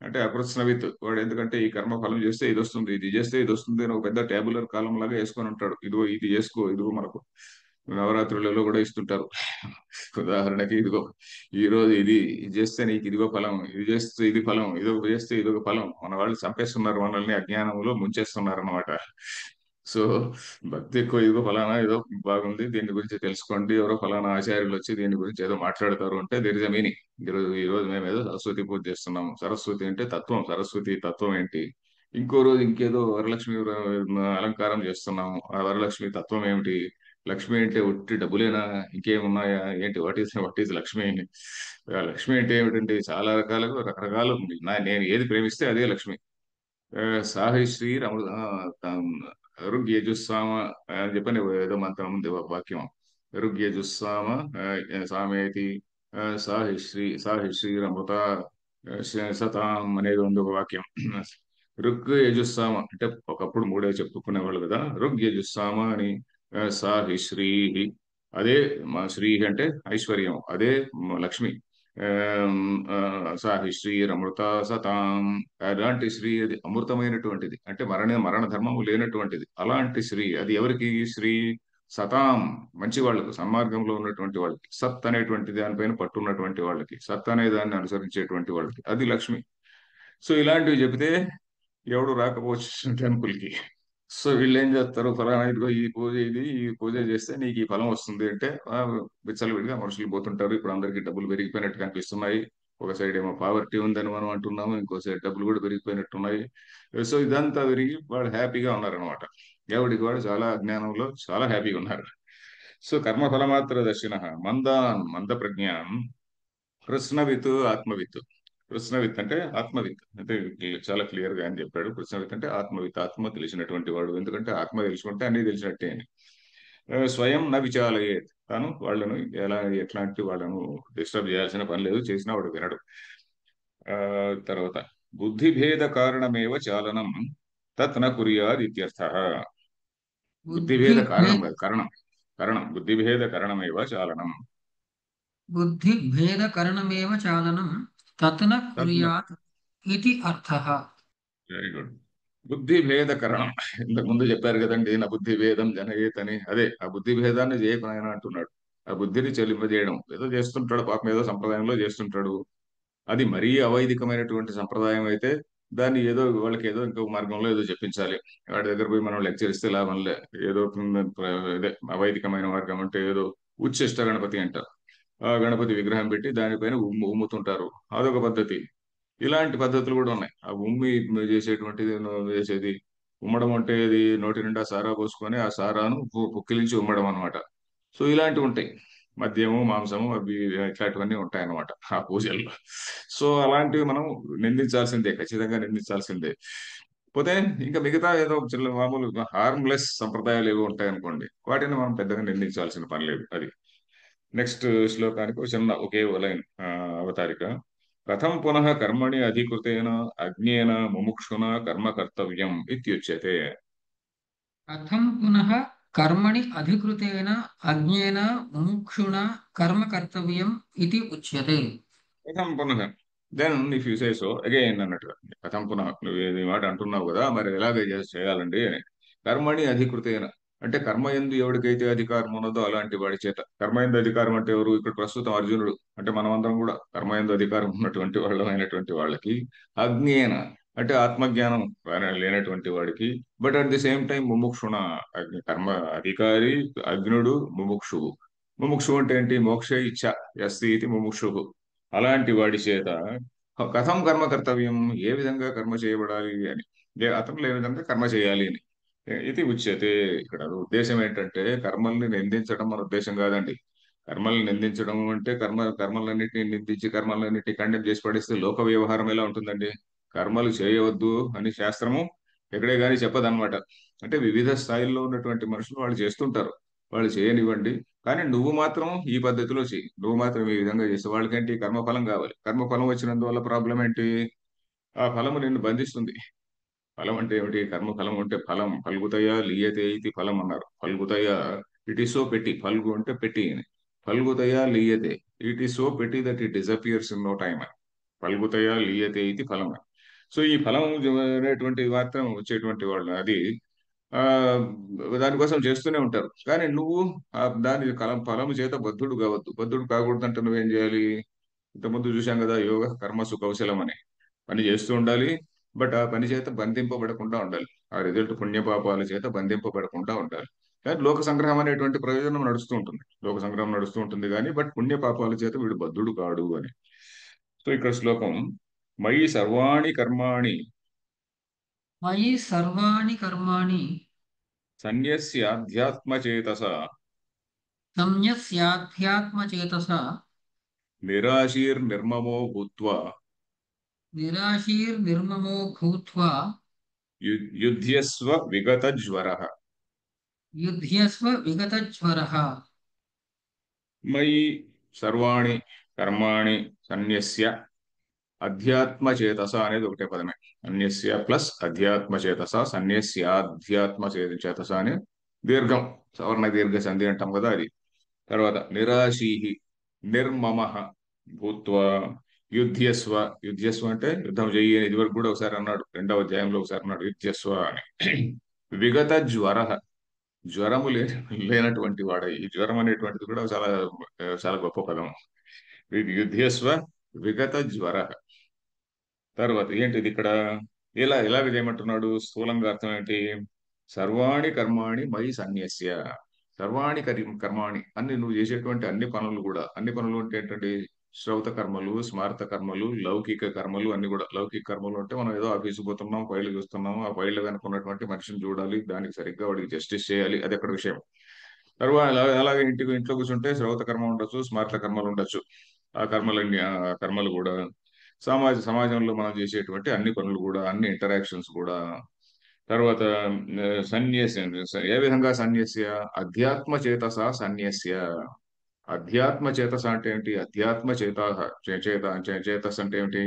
S1: అంటే అకృత్స్నవిత్ వాడు. ఎందుకంటే ఈ కర్మఫలం చేస్తే ఇది వస్తుంది, ఇది చేస్తే ఇది వస్తుంది అని ఒక పెద్ద టేబులర్ కాలం లాగా వేసుకొని ఉంటాడు. ఇదిగో ఇది చేసుకో, ఇదిగో మనకు నవరాత్రులలో కూడా ఇస్తుంటారు. ఉదాహరణకి ఇదిగో ఈ రోజు ఇది చేస్తే నీకు ఇదిగో ఫలం, ఇది చేస్తే ఇది ఫలం, ఇదో చేస్తే ఇదొక ఫలం. మన వాళ్ళు చంపేస్తున్నారు, మనల్ని అజ్ఞానంలో ముంచేస్తున్నారు అన్నమాట. సో భక్తి ఎక్కువ, ఇదిగో ఫలానా ఏదో బాగుంది దీని గురించి తెలుసుకోండి, ఎవరో ఫలానా ఆచార్యులు వచ్చి దీని గురించి ఏదో మాట్లాడతారు అంటే దేర్ ఇస్ అ మీనింగ్. ఈ రోజు మేము ఏదో సరస్వతి పూజ చేస్తున్నాము. సరస్వతి అంటే తత్వం, సరస్వతి తత్వం ఏంటి? ఇంకో రోజు ఇంకేదో వరలక్ష్మి అలంకారం చేస్తున్నాము, ఆ వరలక్ష్మి తత్వం ఏమిటి? లక్ష్మి అంటే ఒట్టి డబ్బులేనా, ఇంకేమున్నాయా ఏంటి? What is Lakshmi? లక్ష్మి అంటే ఏమిటండి? చాలా రకాలుగా రకరకాలు ఉంది. నేను ఏది ప్రేమిస్తే అదే లక్ష్మి. సాహిశ్రీ రమృ ఋగ్యజుస్సామ అని చెప్పని ఏదో మంత్రం ఉంది, ఒక వాక్యం. ఋగ్యజుస్సామ సామేతి సాహిశ్రీ రమృత సతాం అనేది ఉంది ఒక వాక్యం. ఋగ్ యజుస్సామ అంటే ఒకప్పుడు మూడే చెప్పుకునేవాళ్ళు కదా, ఋగ్ యజుస్సామ అని. సాహిశ్రీ, అదే మా శ్రీ అంటే ఐశ్వర్యం, అదే లక్ష్మి. సాహి శ్రీ అమృత సతాం, అలాంటి శ్రీ అది అమృతమైనటువంటిది, అంటే మరణ ధర్మము లేనటువంటిది. అలాంటి శ్రీ అది ఎవరికి? శ్రీ సతాం, మంచి వాళ్ళకు, సన్మార్గంలో ఉన్నటువంటి వాళ్ళకి, సత్ అనేటువంటి దానిపైన పట్టున్నటువంటి వాళ్ళకి, సత్ అనే దాన్ని అనుసరించేటువంటి వాళ్ళకి అది లక్ష్మి. సో ఇలాంటివి చెబితే ఎవడు రాకపోవచ్చు టెంపుల్ కి. సో వీళ్ళు ఏం చేస్తారు, ఫలానా ఇదిగో ఈ పూజ, ఈ పూజ చేస్తే నీకు ఈ ఫలం వస్తుంది అంటే విచ్చలవిడిగా మనుషులు పోతుంటారు. ఇప్పుడు అందరికీ డబ్బులు పెరిగిపోయినట్టు కనిపిస్తున్నాయి. ఒక సైడ్ ఏమో పావర్టీ ఉందని మనం అంటున్నాము, ఇంకో సైడ్ డబ్బులు కూడా పెరిగిపోయినట్టున్నాయి. సో ఇదంతా పెరిగి వాళ్ళు హ్యాపీగా ఉన్నారనమాట. ఎవడికి వాడు చాలా అజ్ఞానంలో చాలా హ్యాపీగా ఉన్నారు. సో కర్మఫలమాత్ర దర్శిన మంద ప్రజ్ఞానం కృష్ణవిత్ ఆత్మవిత్. కృష్ణవిత్ అంటే ఆత్మవిత్, అంటే చాలా క్లియర్ గా అని చెప్పాడు. కృష్ణవిత్ అంటే ఆత్మవిత్, ఆత్మ తెలిసినటువంటి వాడు. ఎందుకంటే ఆత్మ తెలుసుకుంటే అన్ని తెలిసినట్టే అని. స్వయం న విచాలయేత్, తాను వాళ్ళను ఎట్లాంటి వాళ్ళను డిస్టర్బ్ చేయాల్సిన పని లేదు, చేసినా వాడు వినడు. ఆ తర్వాత బుద్ధిభేద కారణమేవ చాలనం తత్ న కుర్యాద్ ఇత్యర్థ.
S2: బుద్ధి
S1: బుద్ధిభేద
S2: భే
S1: కారణం కాదు, కరణం. కరణం బుద్ధిభేద కరణమేవ చాలనం.
S2: బుద్ధిభేదకరణమేవ చాలనం తత్ న
S1: తత్ న,
S2: కుర్యాత్ ఇతి అర్థః.
S1: Very good. బుద్ధి భేదకరణం, ఇంతకు ముందు చెప్పారు కదండి, నా బుద్ధి భేదం జనయేత్ అని. అదే ఆ బుద్ధి భేదాన్ని చేయకు నాయన అంటున్నాడు. ఆ బుద్ధిని చెలింపజేయడం ఏదో చేస్తుంటాడు పాపం, ఏదో సంప్రదాయంలో చేస్తుంటాడు. అది మరీ అవైదికమైనటువంటి సంప్రదాయం అయితే దాన్ని ఏదో వాళ్ళకి ఏదో ఇంకో మార్గంలో ఏదో చెప్పించాలి. వాడి దగ్గర పోయి మనం లెక్చర్ ఇస్తే లాభంలే. ఏదో ఇదే అవైదికమైన మార్గం అంటే ఏదో ఉచ్ఛిష్ట గణపతి అంటారు. ఆ గణపతి విగ్రహం పెట్టి దానిపైన ఉమ్ముతుంటారు. అదొక పద్ధతి. ఇలాంటి పద్ధతులు కూడా ఉన్నాయి. ఆ ఉమ్మి చేసేటువంటిది చేసేది ఉమ్మడం అంటే ఇది నోటి నిండా సారా పోసుకొని ఆ సారాను పుక్కిలించి ఉమ్మడం అనమాట. సో ఇలాంటివి ఉంటాయి. మద్యము, మాంసము అవి ఇట్లాంటివన్నీ ఉంటాయి అన్నమాట ఆ పూజల్లో. సో అలాంటివి మనం నిందించాల్సిందే, ఖచ్చితంగా నిందించాల్సిందే. పోతే ఇంకా మిగతా ఏదో చిన్న మామూలు హార్మ్లెస్ సంప్రదాయాలు ఏవో ఉంటాయి అనుకోండి, వాటిని మనం పెద్దగా నిందించాల్సిన పని లేదు. అది నెక్స్ట్ శ్లోకానికి ఒక చిన్న ఒకే లైన్ అవతారిక. కథం పునః కర్మణి అధికృతేన అజ్ఞేన ముముక్షున కర్మ కర్తవ్యం ఇత్యుచ్యతే.
S2: కథం పునః కర్మణి అధికృతేన అజ్ఞేన ముముక్షుణా కర్మ కర్తవ్యం ఇది ఉచ్యతే.
S1: కథం పునః, then if you say so again అన్నట్టుగా. కథం పునః, నువ్వు ఈ మాట అంటున్నావు కదా, మరి ఎలాగ చేయాలండి అని. కర్మణి అధికృతేన అంటే కర్మ యందు ఎవరికైతే అధికారం ఉన్నదో అలాంటి వాడి చేత. కర్మ యందు అధికారం అంటే ఎవరు? ఇక్కడ ప్రస్తుతం అర్జునుడు అంటే మనమందరం కూడా కర్మ యందు అధికారం ఉన్నటువంటి వాళ్ళమైనటువంటి వాళ్ళకి. అజ్ఞేన అంటే ఆత్మజ్ఞానం లేనటువంటి వాడికి. But at the same time ముముక్షుణ, కర్మ అధికారి అగ్నుడు, ముముక్షువు. ముముక్షు అంటే ఏంటి? మోక్ష ఇచ్ఛ ఎస్తి ఇది ముముక్షు. అలాంటి వాడి చేత కథం కర్మ కర్తవ్యం, ఏ విధంగా కర్మ చేయబడాలి అని, అతను ఏ విధంగా కర్మ చేయాలి అని. ఇది ఉచ్యతే. ఇక్కడ ఉద్దేశం ఏంటంటే కర్మల్ని నిందించడం మన ఉద్దేశం కాదండి. కర్మల్ని నిందించడం అంటే కర్మలన్నింటినీ నిందించి కర్మలన్నింటినీ ఖండన చేసి పడేస్తే లోక వ్యవహారం ఎలా ఉంటుందండి? కర్మలు చేయవద్దు అని శాస్త్రము ఎక్కడే కానీ చెప్పదన్నమాట. అంటే వివిధ స్థాయిల్లో ఉన్నటువంటి మనుషులు వాళ్ళు చేస్తుంటారు. వాళ్ళు చేయనివ్వండి. కానీ నువ్వు మాత్రం ఈ పద్ధతిలో చెయ్యి. నువ్వు మాత్రం ఈ విధంగా చేస్తే వాళ్ళకేంటి? కర్మఫలం కావాలి. కర్మఫలం వచ్చినందువల్ల ప్రాబ్లం ఏంటి? ఆ ఫలము నిన్ను బంధిస్తుంది. ఫలం అంటే ఏమిటి? కర్మఫలం అంటే ఫలం ఫల్గుతయా లీయతే ఇది ఫలం అన్నారు. ఫల్గుతయా, ఇట్ ఈస్ సో పెట్టి. ఫల్గు అంటే పెట్టి అని. ఫల్గుతయా లీయతే, ఇట్ ఈస్ సో పెట్టి that it disappears in no time అని. ఫల్గుతయా లీయతే ఇది ఫలం అని. సో ఈ ఫలం అనేటువంటి మాత్రం వచ్చేటువంటి వాళ్ళు అది ఆ దానికోసం చేస్తూనే ఉంటారు. కానీ నువ్వు దాని ఫలము చేత బద్ధుడు కావద్దు. బద్ధుడు కాకూడదంటే నువ్వేం చేయాలి? ఇంతకుముందు చూశాం కదా, యోగ కర్మసు కౌశలం అని. పని చేస్తూ ఉండాలి. బట్ ఆ పని చేత బంధింపబడకుండా ఉండాలి. ఆ రిజల్ట్ పుణ్యపాపాల చేత బంధింపబడకుండా ఉండాలి. కానీ లోక సంగ్రహం అనేటువంటి ప్రయోజనం నడుస్తూ ఉంటుంది. లోక సంగ్రహం నడుస్తూ ఉంటుంది కానీ బట్ పుణ్యపాపాల చేత వీడు బద్ధుడు కాడు అని. సో ఇక్కడ శ్లోకం, మయి సర్వాణి కర్మాణి
S2: మయి సర్వాణి కర్మాణి
S1: సన్యస్యాధ్యాత్మచేతస
S2: సంయస్యాధ్యాత్మచేతసా
S1: నిరాశీర్నిర్మమో భూత్వా
S2: నిరాశీర్నిర్మమో భూత్వా
S1: యుధ్యస్వ విగతజ్వరః.
S2: యుధ్యస్వ విగతజ్వరః.
S1: మయి సర్వాణి కర్మాణి సన్యస్య అధ్యాత్మచేతస అనేది ఒకటే పదమే. అన్యస్య ప్లస్ అధ్యాత్మచేతస, సన్యస్యాధ్యాత్మచేతస అని దీర్ఘం, సవర్ణ దీర్ఘ సంధి అంటాం కదా అది. తర్వాత నిరాశీహి నిర్మమః భూత్వా యుధ్యస్వ. యుధ్యస్వ అంటే యుద్ధం చెయ్యి అని ఇదివరకు కూడా ఒకసారి అన్నాడు, రెండవ అధ్యాయంలో ఒకసారి అన్నాడు యుధ్యస్వ అని. విగత జ్వర, జ్వరము లేనటువంటి వాడ. ఈ జ్వరం అనేటువంటిది కూడా చాలా చాలా గొప్ప పదం. యుధ్యస్వ విగత జ్వర. తర్వాత ఏంటిది ఇక్కడ? ఎలాగ చేయమంటున్నాడు? స్థూలంగా అర్థం ఏంటి? సర్వాణి కర్మాణి మయి సన్యస్య. సర్వాణి కర్మాణి అన్ని నువ్వు చేసేటువంటి అన్ని పనులు కూడా, అన్ని పనులు అంటే ఏంటంటే శ్రౌత కర్మలు, స్మార్త కర్మలు, లౌకిక కర్మలు అన్ని కూడా. లౌకిక కర్మలు అంటే మనం ఏదో ఆఫీసు పోతున్నాం, ఫైళ్ళు చూస్తున్నాము, ఆ ఫైళ్ళు వెనుక ఉన్నటువంటి మనిషిని చూడాలి, దానికి సరిగ్గా వాడికి జస్టిస్ చేయాలి, అది అక్కడ విషయం. తర్వాత అలాగే ఇంట్లో కూర్చుంటే శ్రౌత కర్మ ఉండొచ్చు, స్మార్త కర్మలు ఉండొచ్చు. ఆ కర్మలు కూడా సమాజంలో మనం చేసేటువంటి అన్ని పనులు కూడా, అన్ని ఇంటరాక్షన్స్ కూడా. తర్వాత సన్యాసి, ఏ విధంగా సన్యస్య? అధ్యాత్మ చేతస సన్యస్య. అధ్యాత్మ చేతస అంటే ఏంటి? అధ్యాత్మ చేతస్ అంటే ఏమిటి?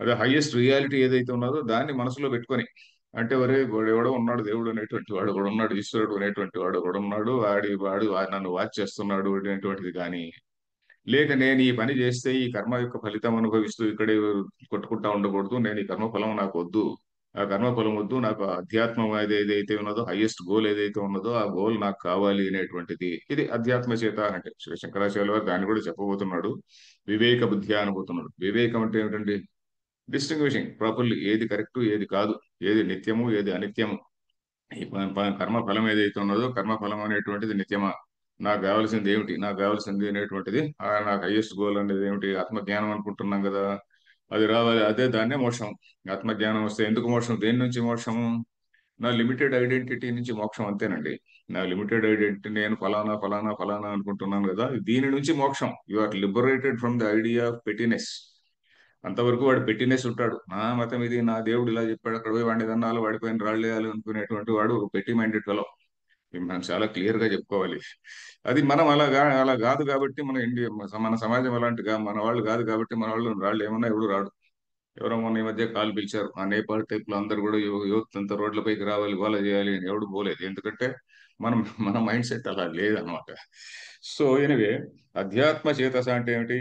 S1: అదే హైయెస్ట్ రియాలిటీ ఏదైతే ఉన్నదో దాన్ని మనసులో పెట్టుకొని, అంటే ఒరే వాడు ఎవడో ఉన్నాడు, దేవుడు అనేటువంటి వాడు కూడా ఉన్నాడు, ఈశ్వరుడు అనేటువంటి వాడు కూడా ఉన్నాడు, వాడు నన్ను వాచ్ చేస్తున్నాడు అనేటువంటిది కానీ, లేక నేను ఈ పని చేస్తే ఈ కర్మ యొక్క ఫలితం అనుభవిస్తూ ఇక్కడే కొట్టుకుంటా ఉండకూడదు, నేను ఈ కర్మ ఫలం నాకు వద్దు, ఆ కర్మ ఫలం వద్దు, నాకు అధ్యాత్మం ఏదైతే ఉన్నదో, హైయెస్ట్ గోల్ ఏదైతే ఉన్నదో ఆ గోల్ నాకు కావాలి అనేటువంటిది. ఇది అధ్యాత్మ చేత అంటే. శ్రీ శంకరాచార్య వారు దాన్ని కూడా చెప్పబోతున్నాడు. వివేక బుద్ధి అనబోతున్నాడు. వివేకం అంటే ఏమిటండి? డిస్టింగ్విషింగ్ ప్రాపర్లీ ఏది కరెక్ట్ ఏది కాదు, ఏది నిత్యము ఏది అనిత్యము. ఈ కర్మ ఫలం ఏదైతే ఉన్నదో కర్మ ఫలం అనేటువంటిది నిత్యమా, నాకు కావాల్సింది ఏమిటి, నాకు కావాల్సింది అనేటువంటిది నాకు హైయెస్ట్ గోల్ అనేది ఏమిటి, ఆత్మజ్ఞానం అనుకుంటున్నాం కదా, అది రావాలి, అదే దాన్నే మోక్షం. ఆత్మజ్ఞానం వస్తే ఎందుకు మోక్షం, దేని నుంచి మోక్షము, నా లిమిటెడ్ ఐడెంటిటీ నుంచి మోక్షం, అంతేనండి. నా లిమిటెడ్ ఐడెంటిటీ నేను ఫలానా ఫలానా ఫలానా అనుకుంటున్నాను కదా, దీని నుంచి మోక్షం. You are liberated from the idea of pettiness. అంతవరకు వాడు పెట్టినెస్ ఉంటాడు, నా మతం ఇది, నా దేవుడు ఇలా చెప్పాడు, అక్కడ పోయి వాడిని దన్నాలు వాడిపోయిన రాళ్ళు వేయాలి అనుకునేటువంటి వాడు ఒక పెట్టి మైండెడ్ ఫెలో. ఇది మనం చాలా క్లియర్ గా చెప్పుకోవాలి. అది మనం అలా కాదు కాబట్టి మన ఇండియా, మన సమాజం అలాంటిగా మన వాళ్ళు కాదు కాబట్టి మన వాళ్ళు రాళ్ళు ఏమన్నా ఎవడు రాడు. ఎవరో మొన్న ఈ మధ్య కాల్ పిలిచారు, ఆ నేపాల్ టైప్ లో అందరు కూడా యూత్ అంతా రోడ్లపైకి రావాలి, గోల చేయాలి అని ఎవడు పోలేదు. ఎందుకంటే మనం మన మైండ్ సెట్ అలా లేదనమాట. సో ఎనివే, అధ్యాత్మ చేతస అంటే ఏమిటి,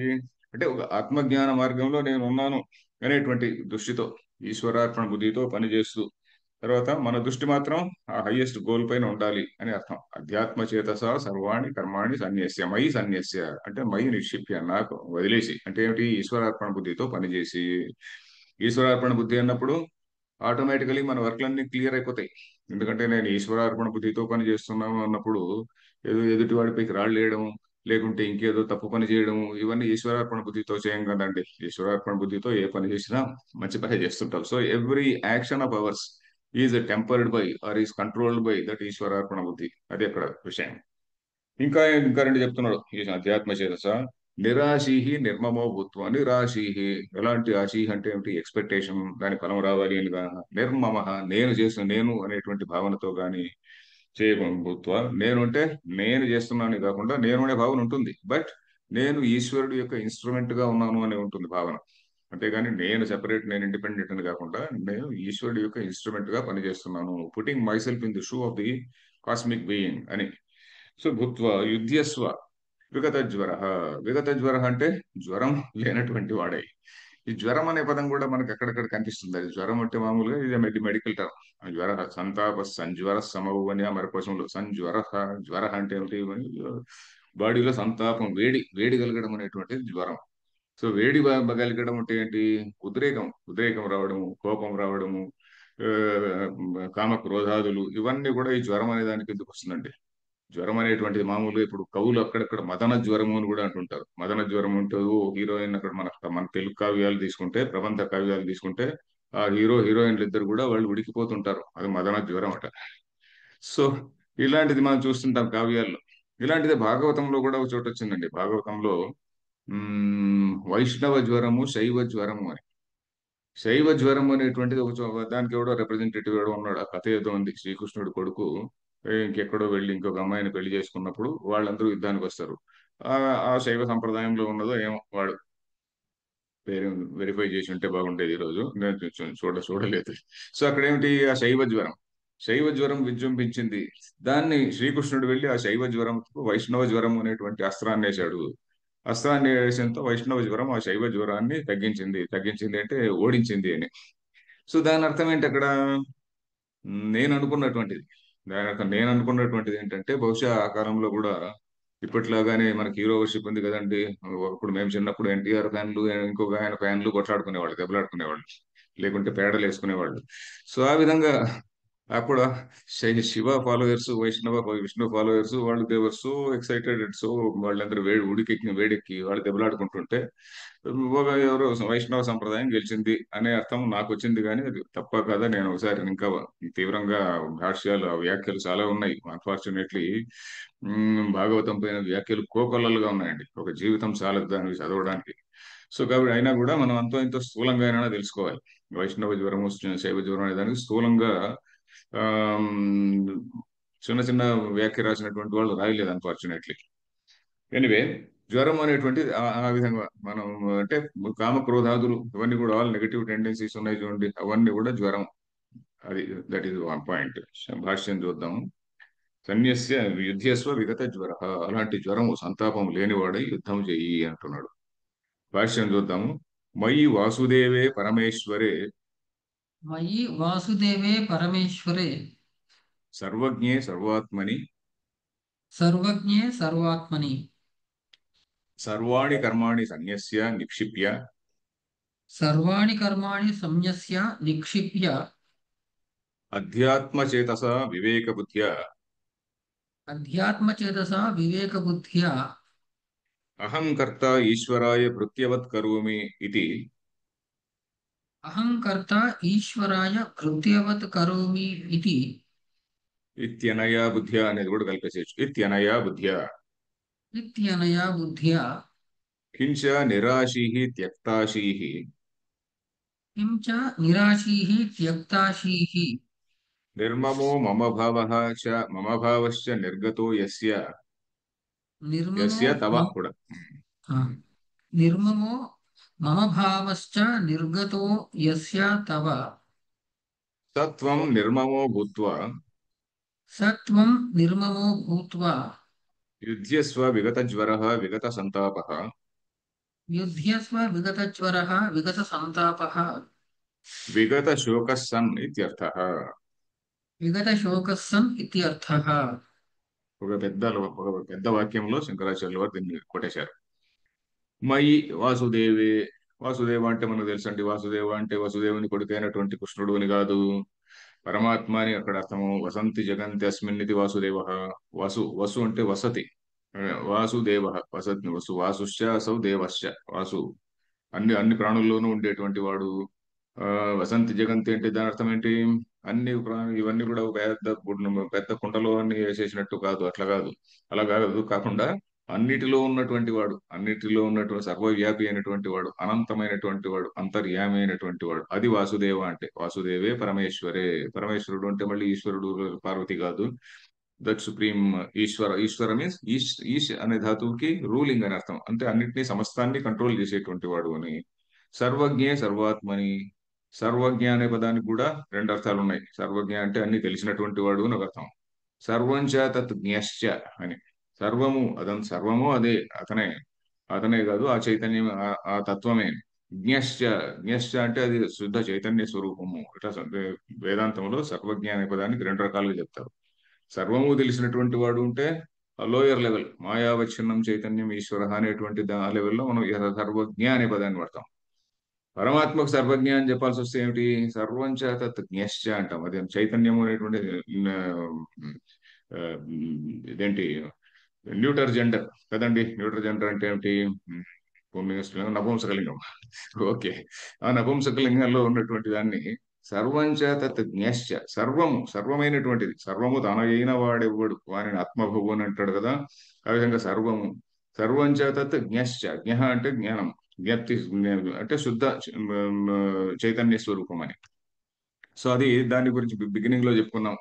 S1: అంటే ఒక ఆత్మజ్ఞాన మార్గంలో నేను ఉన్నాను అనేటువంటి దృష్టితో, ఈశ్వరార్పణ బుద్ధితో పనిచేస్తూ, తర్వాత మన దృష్టి మాత్రం ఆ హైయెస్ట్ గోల్ పైన ఉండాలి అని అర్థం. అధ్యాత్మ చేతస సర్వాణి కర్మాణి సన్యస్య మయి సన్యస్య, అంటే మయి నిక్షిప్య, నాకు వదిలేసి, అంటే ఏమిటి, ఈశ్వరార్పణ బుద్ధితో పనిచేసి. ఈశ్వరార్పణ బుద్ధి అన్నప్పుడు ఆటోమేటికలీ మన వర్క్లన్నీ క్లియర్ అయిపోతాయి. ఎందుకంటే నేను ఈశ్వరార్పణ బుద్ధితో పని చేస్తున్నాను అన్నప్పుడు ఏదో ఎదుటి వాడిపైకి రాళ్ళు వేయడం, లేకుంటే ఇంకేదో తప్పు పని చేయడం, ఇవన్నీ ఈశ్వరార్పణ బుద్ధితో చేయం కదండి. ఈశ్వరార్పణ బుద్ధితో ఏ పని చేసినా మంచి పని చేస్తుంటాం. So every action of ours is tempered by or is controlled by that ఈశ్వరార్పణ బుద్ధి. అదే అక్కడ విషయం. ఇంకా రెండు చెప్తున్నాడు ఈ అధ్యాత్మ చేతస. నిరాశీహి నిర్మమో భూత్వ, నిరాశీహి, ఎలాంటి ఆశీహి అంటే ఏమిటి, ఎక్స్పెక్టేషన్, దాని ఫలం రావాలి అని నిర్మమ, నేను చేసిన నేను అనేటువంటి భావనతో గాని భూత్వ, నేను అంటే నేను చేస్తున్నాను కాకుండా నేను అనే భావన ఉంటుంది, బట్ నేను ఈశ్వరుడు యొక్క ఇన్స్ట్రుమెంట్ గా ఉన్నాను అని ఉంటుంది భావన. అంతేగాని నేను సెపరేట్, నేను ఇండిపెండెంట్ అని కాకుండా నేను ఈశ్వరుడు యొక్క ఇన్స్ట్రుమెంట్ గా పనిచేస్తున్నాను, putting my self in the shoe of the cosmic being అని. సో భూత్వ యుధ్యస్వ విగత జ్వర. విగత జ్వర అంటే జ్వరం లేనటువంటి వాడై. ఈ జ్వరం అనే పదం కూడా మనకి అక్కడక్కడ కనిపిస్తుంది. అది జ్వరం అంటే మామూలుగా ఇది మెడికల్ టర్మ్. జ్వర సంతాప సంజ్వర సమవు అని ఆ మరకోశంలో సంజ్వర. జ్వర అంటే ఏమిటి, బాడీలో సంతాపం, వేడి వేడి కలగడం అనేటువంటిది జ్వరం. సో వేడి కలగడం అంటే ఏంటి, ఉద్రేకం, ఉద్రేకం రావడము, కోపం రావడము, ఆ, కామ క్రోధాదులు, ఇవన్నీ కూడా ఈ జ్వరం అనే దానికి ఎందుకు వస్తుందండి. జ్వరం అనేటువంటిది మామూలుగా ఇప్పుడు కవులు అక్కడక్కడ మదన జ్వరము అని కూడా అంటుంటారు. మదన జ్వరం ఉంటుంది. ఓ హీరోయిన్ అక్కడ మన మన తెలుగు కావ్యాలు తీసుకుంటే, ప్రబంధ కావ్యాలు తీసుకుంటే, ఆ హీరోయిన్లు ఇద్దరు కూడా వాళ్ళు ఉడికిపోతుంటారు, అది మదన జ్వరం అట. సో ఇలాంటిది మనం చూస్తుంటాం కావ్యాల్లో. ఇలాంటిది భాగవతంలో కూడా ఒక చోట వచ్చిందండి. భాగవతంలో వైష్ణవ జ్వరము శైవ జ్వరము అని. శైవ జ్వరం అనేటువంటిది దానికి ఎవడో రిప్రజెంటేటివ్ ఎవడో ఉన్నాడు. ఆ కథ ఏదో ఉంది. శ్రీకృష్ణుడి కొడుకు ఇంకెక్కడో వెళ్ళి ఇంకొక అమ్మాయిని పెళ్లి చేసుకున్నప్పుడు వాళ్ళందరూ యుద్ధానికి వస్తారు. ఆ ఆ శైవ సంప్రదాయంలో ఉన్నదో ఏమో, వాడు పేరు వెరిఫై చేసి ఉంటే బాగుండేది. ఈ రోజు నేను చూడలేదు. సో అక్కడ ఏమిటి, ఆ శైవ జ్వరం, శైవ జ్వరం విజృంభించింది. దాన్ని శ్రీకృష్ణుడు వెళ్ళి ఆ శైవ జ్వరం వైష్ణవ జ్వరం అనేటువంటి అస్త్రాన్ని వేశాడు. అస్త్రాన్ని వేసంతో వైష్ణవ జ్వరం ఆ శైవ జ్వరాన్ని తగ్గించింది. తగ్గించింది అంటే ఓడించింది అని. సో దాని అర్థం ఏంటి అక్కడ, నేను అనుకున్నటువంటిది, దాని అర్థం నేను అనుకున్నటువంటిది ఏంటంటే, బహుశా ఆ కాలంలో కూడా ఇప్పట్లాగానే మనకి హీరో వర్షిప్ ఉంది కదండి. ఒకప్పుడు మేము చిన్నప్పుడు ఎన్టీఆర్ ఫ్యాన్లు, ఇంకొక ఆయన ఫ్యాన్లు కొట్లాడుకునేవాళ్ళు, దెబ్బలాడుకునేవాళ్ళు, లేకుంటే పేడలు వేసుకునేవాళ్ళు. సో ఆ విధంగా అప్పుడు శివ ఫాలోయర్స్, వైష్ణవ విష్ణు ఫాలోయర్స్, వాళ్ళు దేవర్ సో ఎక్సైటెడ్, సో వాళ్ళందరూ వేడెక్కి వాళ్ళు దెబ్బలాడుకుంటుంటే ఎవరో వైష్ణవ సంప్రదాయం గెలిచింది అనే అర్థం నాకు వచ్చింది. కానీ అది తప్ప కదా, నేను ఒకసారి ఇంకా తీవ్రంగా భాష్యాలు, ఆ వ్యాఖ్యలు చాలా ఉన్నాయి. అన్ఫార్చునేట్లీ భాగవతం పైన వ్యాఖ్యలు కోకొల్లలుగా ఉన్నాయండి. ఒక జీవితం చాలదు దాన్ని చదవడానికి. సో కాబట్టి అయినా కూడా మనం అంతో ఇంతో స్థూలంగా అయినా తెలుసుకోవాలి. వైష్ణవ జ్వరము శైవ జ్వరం అనే దానికి స్థూలంగా ఆమ్, చిన్న చిన్న వ్యాఖ్య రాసినటువంటి వాళ్ళు రాయలేదు అన్ఫార్చునేట్లీ. ఎనివే, జ్వరం అనేటువంటి ఆ విధంగా మనం, అంటే కామ క్రోధాదులు ఇవన్నీ కూడా ఆల్ నెగటివ్ టెండెన్సీస్ ఉన్నాయి చూడండి, అవన్నీ కూడా జ్వరం. అది దట్ ఈస్ వన్ పాయింట్. భాష్యం చూద్దాము. సన్యస్య యుద్ధస్వ విగత జ్వర, అలాంటి జ్వరము సంతాపం లేనివాడై యుద్ధం చెయ్యి అంటున్నాడు. భాష్యం చూద్దాము. మయి వాసుదేవే పరమేశ్వరే
S2: మయి వాసుదేవే పరమేశ్వరే
S1: సర్వజ్ఞే సర్వాత్మని
S2: సర్వజ్ఞే సర్వాత్మని
S1: సర్వాణి కర్మాణి సన్యస్య నిక్షిప్య
S2: सर्वाणि कर्माणि संयस्य निक्षिप्य
S1: अध्यात्मचेतसा विवेकबुद्ध्या
S2: अध्यात्मचेतसा विवेकबुद्ध्या
S1: अहं कर्ता ईश्वराय भृत्यवत् करोमि इति
S2: अहं कर्ता ईश्वराय कृत्यवत् करोमि इति
S1: इत्यनया बुद्ध्या అనేది కూడా కలిపేసేయచ్చు इत्यनया बुद्ध्या
S2: इत्यनया बुद्ध्या
S1: किंच निराशीः त्यक्ताशीः
S2: किं च निराशीः त्यक्ताशीः
S1: निर्ममो मम भावः च मम भावश्च निर्गतो यस्य
S2: निर्ममो
S1: यस्य तव
S2: मम
S1: కూడా
S2: हाँ, निर्ममो मम भावश्च निर्गतो यस्य तव
S1: सत्वं निर्ममो भूत्वा
S2: स त्वं निर्ममो भूत्वा
S1: युध्यस्व विगतज्वरः विगतसन्तापः
S2: युध्यस्व विगतज्वरः विगतसन्तापः
S1: विगतशोकः सन् इत्यर्थः
S2: विगतशोकः सन् इत्यर्थः
S1: ఒక పెద్ద వాక్యంలో శంకరాచార్యుల వారు దీన్ని కొట్టేశారు. మయి వాసుదేవే, వాసుదేవ అంటే మనకు తెలుసండి, వాసుదేవ అంటే వసుదేవుని కొడుకైనటువంటి కృష్ణుడు అని కాదు, పరమాత్మ అని అక్కడ అర్థము. వసంతి జగంతి అస్మిన్నితి వాసుదేవ. వసు వసు అంటే వసతి, వాసుదేవ వసతి, వాసుశ్చ అసౌ దేవశ్చ. వాసు అన్ని అన్ని ప్రాణుల్లోనూ ఉండేటువంటి వాడు. ఆ వసంతి జగంతి అంటే దాని అర్థం ఏంటి? అన్ని ఇవన్నీ కూడా ఒక పెద్ద కుండలో అన్ని వేసేసినట్టు కాదు, అట్లా కాదు. అలా కాదు, కాకుండా అన్నిటిలో ఉన్నటువంటి వాడు, అన్నిటిలో ఉన్నటువంటి సర్వవ్యాపి అయినటువంటి వాడు, అనంతమైనటువంటి వాడు, అంతర్యామి అయినటువంటి వాడు. అది వాసుదేవ అంటే. వాసుదేవే పరమేశ్వరే. పరమేశ్వరుడు అంటే మళ్ళీ ఈశ్వరుడు పార్వతి కాదు. That supreme Ishwara. Ishwara means ఈశ్ అనే ధాతువుకి రూలింగ్ అని అర్థం. అంటే అన్నిటినీ సమస్తాన్ని కంట్రోల్ చేసేటువంటి వాడు అని. సర్వజ్ఞే సర్వాత్మని. సర్వజ్ఞ అనే పదానికి కూడా రెండు అర్థాలు ఉన్నాయి. సర్వజ్ఞ అంటే అన్ని తెలిసినటువంటి వాడు అని ఒక అర్థం. సర్వంచ తత్ జ్ఞశ్చ అని. సర్వము సర్వము అదే, అతనే. అతనే కాదు, ఆ చైతన్యం, ఆ తత్వమే. జ్ఞశ్చ. జ్ఞశ్చ అంటే అది శుద్ధ చైతన్య స్వరూపము. ఇట్లా వేదాంతంలో సర్వజ్ఞ అనే పదానికి రెండు రకాలుగా చెప్తారు. సర్వము తెలిసినటువంటి వాడు ఉంటే లోయర్ లెవెల్, మాయావచ్ఛిన్నం చైతన్యం ఈశ్వర అనేటువంటి ఆ లెవెల్లో మనం సర్వజ్ఞ అనే పదాన్ని వాడతాం. పరమాత్మకు సర్వజ్ఞ అని చెప్పాల్సి వస్తే ఏమిటి? సర్వంచ తత్ జ్ఞశ్చ అంటాం. అది చైతన్యము అనేటువంటి ఆ, ఆ, ఇదేంటి, న్యూటర్ జెండర్ కదండి. న్యూటర్ జెండర్ అంటే ఏమిటి? పుంలింగం, నపుంసకలింగం. ఓకే. ఆ నపుంసకలింగంలో ఉన్నటువంటి దాన్ని సర్వంచ తత్ జ్ఞశ్చ. సర్వము, సర్వమైనటువంటిది. సర్వము తనయైన వాడెవ్వడు వారిని ఆత్మభువు అని అంటాడు కదా. ఆ విధంగా సర్వము. సర్వంచ తత్ జ్ఞశ్చ. జ్ఞ అంటే జ్ఞానం, జ్ఞప్తి అంటే శుద్ధ చైతన్య స్వరూపం అని. సో అది దాని గురించి బిగినింగ్ లో చెప్పుకున్నాం.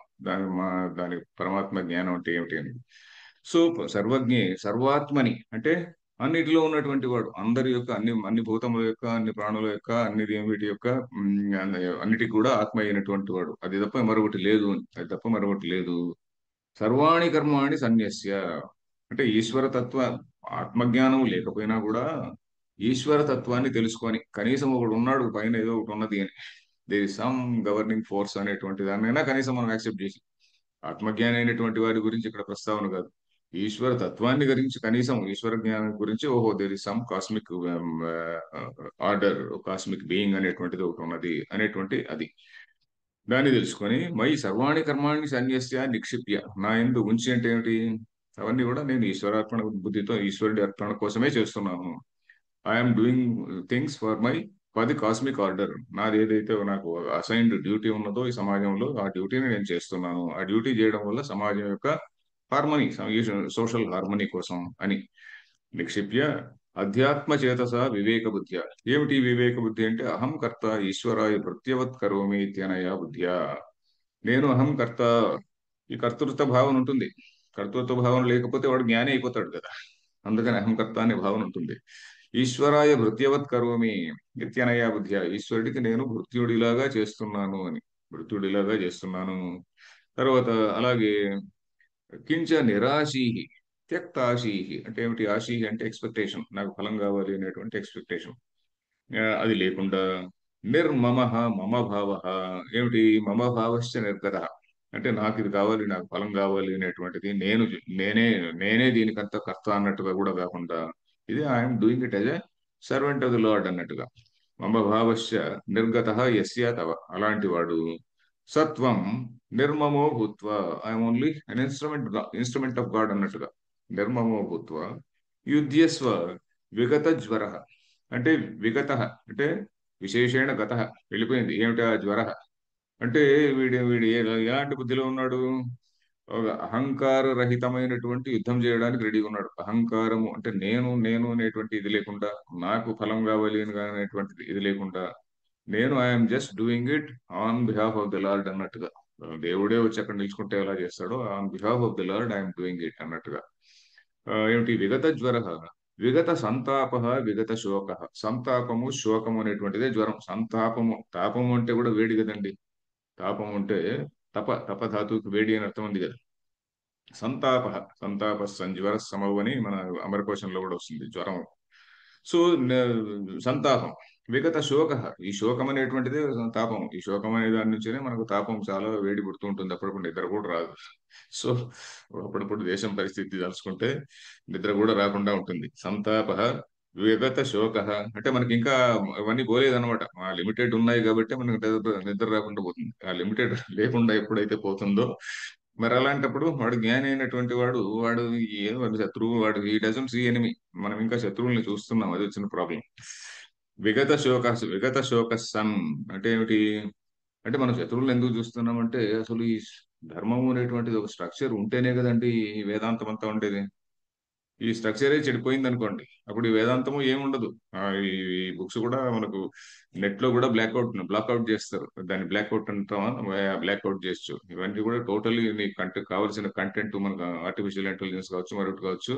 S1: దాని పరమాత్మ జ్ఞానం అంటే ఏమిటి అని. సో సర్వజ్ఞే సర్వాత్మని అంటే అన్నిటిలో ఉన్నటువంటి వాడు. అందరి యొక్క, అన్ని అన్ని భూతముల యొక్క, అన్ని ప్రాణుల యొక్క, వీటి యొక్క అన్నిటికి కూడా ఆత్మ అయినటువంటి వాడు. అది తప్ప మరొకటి లేదు అని. అది తప్ప మరొకటి లేదు. సర్వాణి కర్మాణి సన్యస్య అంటే ఈశ్వర తత్వ, ఆత్మజ్ఞానం లేకపోయినా కూడా ఈశ్వర తత్వాన్ని తెలుసుకొని, కనీసం ఒకడు ఉన్నాడు పైన, ఏదో ఒకటి ఉన్నది అని, there is some governing force అనేటువంటి దాన్నైనా కనీసం మనం యాక్సెప్ట్ చేసి, ఆత్మజ్ఞాని అయినటువంటి వారి గురించి ఇక్కడ ప్రస్తావన కాదు, ఈశ్వర తత్వాన్ని గురించి, కనీసం ఈశ్వర జ్ఞానం గురించి, ఓహో there is some cosmic order, cosmic being అనేటువంటిది ఒకటి ఉన్నది అనేటువంటి అది. దాన్ని తెలుసుకొని మై సర్వాణి కర్మాణి సన్యస్య నిక్షిప్య, నా యందు ఉంచి అంటే ఏమిటి? అవన్నీ కూడా నేను ఈశ్వరార్పణ బుద్ధితో, ఈశ్వరుడి అర్పణ కోసమే చేస్తున్నాను. I'm doing things for the cosmic order. నాది ఏదైతే నాకు అసైన్డ్ డ్యూటీ ఉన్నదో ఈ సమాజంలో, ఆ డ్యూటీని నేను చేస్తున్నాను. ఆ డ్యూటీ చేయడం వల్ల సమాజం యొక్క హార్మనీ, సోషల్ హార్మనీ కోసం అని. నిక్షిప్య అధ్యాత్మ చేతస వివేక బుద్ధ్య. ఏమిటి వివేక బుద్ధి అంటే? అహం కర్త ఈశ్వరాయ ప్రత్యవత్ కరోమి ఇత్యనయా బుద్ధ్యా. నేను అహం కర్త, ఈ కర్తృత్వ భావన ఉంటుంది. కర్తృత్వ భావన లేకపోతే వాడు జ్ఞాని అయిపోతాడు కదా. అందుకని అహంకర్త అనే భావన ఉంటుంది. ఈశ్వరాయ భృత్యవత్ కరోమి నిత్యనయ బుద్ధ్య. ఈశ్వరుడికి నేను భృత్యుడిలాగా చేస్తున్నాను అని. భృత్యుడిలాగా చేస్తున్నాను. తర్వాత అలాగే కించ నిరాశీహి త్యక్తాశీహి అంటే ఏమిటి? ఆశీహి అంటే ఎక్స్పెక్టేషన్, నాకు ఫలం కావాలి అనేటువంటి ఎక్స్పెక్టేషన్, అది లేకుండా. నిర్మమ మమ భావ. ఏమిటి? మమ భావశ్చ నిర్గత అంటే నాకు ఇది కావాలి, నాకు ఫలం కావాలి అనేటువంటిది నేనే నేనే దీనికంత కర్త అన్నట్టుగా కూడా కాకుండా, ఇది I'm doing it as a servant of the lord అన్నట్టుగా. మమ భావశ్చ నిర్గత యస్య తవ, అలాంటి వాడు సత్వం నిర్మమో భూత్వ, I'm only an instrument of God అన్నట్టుగా, నిర్మమో భూత్వ యుధ్యస్వ విగత జ్వర, అంటే విగత అంటే విశేషేణ గత, వెళ్ళిపోయింది. ఏమిటా జ్వర అంటే వీడి వీడి ఎలాంటి బుద్ధిలో ఉన్నాడు? ఒక అహంకార రహితమైనటువంటి యుద్ధం చేయడానికి రెడీగా ఉన్నాడు. అహంకారము అంటే నేను నేను అనేటువంటి ఇది లేకుండా, నాకు ఫలం కావాలి అని అనేటువంటి ఇది లేకుండా, నేను I'm just doing it on behalf of the lord అన్నట్టుగా. దేవుడే వచ్చి అక్కడ నిల్చుకుంటే ఎలా చేస్తాడో, on behalf of the lord I'm doing it అన్నట్టుగా. ఏమిటి విగత జ్వర, విగత సంతాప, విగత శోక. సంతాపము శోకము అనేటువంటిదే జ్వరం. సంతాపము, తాపము అంటే కూడా వేడి కదండి. తాపం అంటే తపధాతువుకి వేడి అని అర్థం ఉంది కదా. సంతాప, సంతాప సంజ్వర సమవు అని మన అమరకోశంలో కూడా వస్తుంది జ్వరం. సో సంతాపం. విగత శోక, ఈ శోకం అనేటువంటిదే తాపం. ఈ శోకం అనే దాని నుంచినే మనకు తాపం చాలా వేడి పుడుతూ ఉంటుంది. అప్పుడప్పుడు నిద్ర కూడా రాదు. సో అప్పుడప్పుడు దేశం పరిస్థితి తలుచుకుంటే నిద్ర కూడా రాకుండా ఉంటుంది. సంతాప విగత శోక, అంటే మనకి ఇంకా అవన్నీ పోలేదన్నమాట. ఆ లిమిటెడ్ ఉన్నాయి కాబట్టి మనకు నిద్ర రాకుండా పోతుంది. ఆ లిమిటెడ్ లేకుండా ఎప్పుడైతే పోతుందో, మరి అలాంటప్పుడు వాడు జ్ఞాని అయినటువంటి వాడు ఏదో వాడు శత్రువు, వాడు ఈ డజన్ సీ ఎనిమి. మనం ఇంకా శత్రువుల్ని చూస్తున్నాం, అది వచ్చిన ప్రాబ్లం. విగత శోక సన్ అంటే ఏమిటి? అంటే మనం శత్రువులను ఎందుకు చూస్తున్నాం అంటే, అసలు ఈ ధర్మం అనేటువంటిది ఒక స్ట్రక్చర్ ఉంటేనే కదండి ఈ వేదాంతం అంతా ఉండేది. ఈ స్ట్రక్చరే చెడిపోయింది అనుకోండి, అప్పుడు ఈ వేదాంతము ఏముండదు. ఈ బుక్స్ కూడా మనకు నెట్ లో కూడా బ్లాక్అవుట్ చేస్తారు. దాన్ని బ్లాక్అవుట్ అంటామా, బ్లాక్అవుట్ చేయొచ్చు. ఇవన్నీ కూడా టోటల్లీ నీకు కావాల్సిన కంటెంట్ మనకు ఆర్టిఫిషియల్ ఇంటెలిజెన్స్ కావచ్చు, మరొకటి కావచ్చు.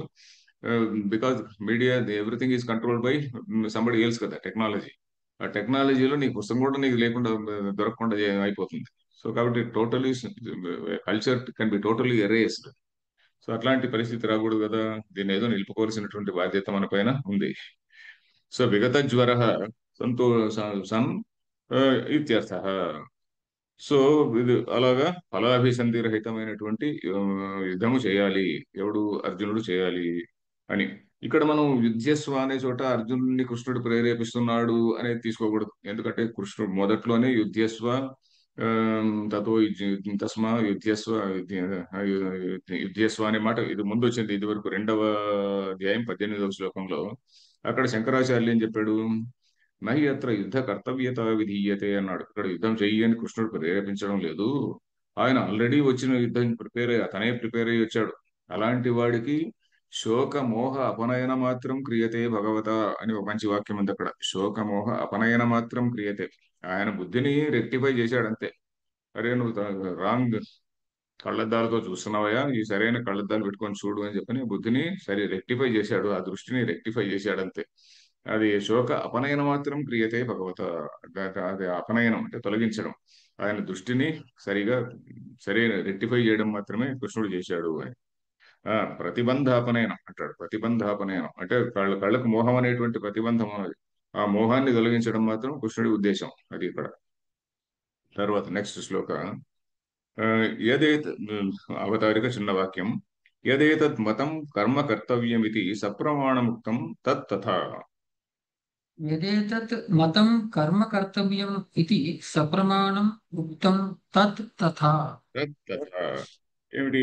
S1: Because media everything is controlled by somebody else కదా, టెక్నాలజీ. ఆ టెక్నాలజీలో నీ పుస్తకం కూడా నీకు లేకుండా దొరకకుండా అయిపోతుంది. సో కాబట్టి totally culture can be totally erased. So అట్లాంటి పరిస్థితి రాకూడదు కదా. దీన్ని ఏదో నిలుపుకోవాల్సినటువంటి బాధ్యత మన పైన ఉంది. సో విగత జ్వర సంతో సన్ ఇత్యర్థ. సో ఇది అలాగా ఫలాభిసంధి రహితమైనటువంటి యుద్ధము చేయాలి. ఎవడు? అర్జునుడు చేయాలి అని. ఇక్కడ మనం యుద్ధస్వ అనే చోట అర్జునుడిని కృష్ణుడు ప్రేరేపిస్తున్నాడు అనేది తీసుకోకూడదు. ఎందుకంటే కృష్ణుడు మొదట్లోనే యుద్ధస్వ తతో తస్మా యుద్ధస్వ యుద్ధస్వ అనే మాట ఇది ముందు వచ్చింది. ఇది వరకు 2వ అధ్యాయం 18వ శ్లోకంలో. అక్కడ శంకరాచార్యులు ఏం చెప్పాడు? నహి అత్ర యుద్ధ కర్తవ్యత విధీయతే అన్నాడు. ఇక్కడ యుద్ధం చెయ్యి అని కృష్ణుడు ప్రేరేపించడం లేదు. ఆయన ఆల్రెడీ వచ్చిన యుద్ధం తనే ప్రిపేర్ అయ్యి వచ్చాడు. అలాంటి వాడికి శోక మోహ అపనయన మాత్రం క్రియతే భగవత అని ఒక మంచి వాక్యం ఉంది అక్కడ. శోక మోహ అపనయన మాత్రం క్రియతే. ఆయన బుద్ధిని రెక్టిఫై చేశాడు అంతే. అరే నువ్వు రాంగ్ కళ్ళద్దాలతో చూస్తున్నావయ్యా, ఈ సరైన కళ్ళద్దాలు పెట్టుకొని చూడు అని చెప్పని బుద్ధిని సరే రెక్టిఫై చేశాడు, ఆ దృష్టిని రెక్టిఫై చేశాడు అంతే. అది శోక అపనయనం మాత్రం క్రియతే భగవత. అది అపనయనం అంటే తొలగించడం. ఆయన దృష్టిని సరిగా సరైన రెక్టిఫై చేయడం మాత్రమే కృష్ణుడు చేశాడు అని. ప్రతిబంధాపనయనం అంటాడు. ప్రతిబంధాపనయనం అంటే కళ్ళకు మోహం అనేటువంటి ప్రతిబంధం ఉన్నది. ఆ మోహాన్ని తొలగించడం మాత్రం కృష్ణుడి ఉద్దేశం. అది ఇక్కడ తర్వాత నెక్స్ట్ శ్లోక. ఆ, యదేత్ అవతారిక చిన్న వాక్యం. యదేతత్ మతం కర్మ కర్తవ్యమితి సప్రమాణముక్తం తత్ తథా.
S2: యదేతత్ మతం కర్మ కర్తవ్యం ఇది సప్రమాణం ఉక్తం తత్ తథా.
S1: తత్ తథా ఏమిటి?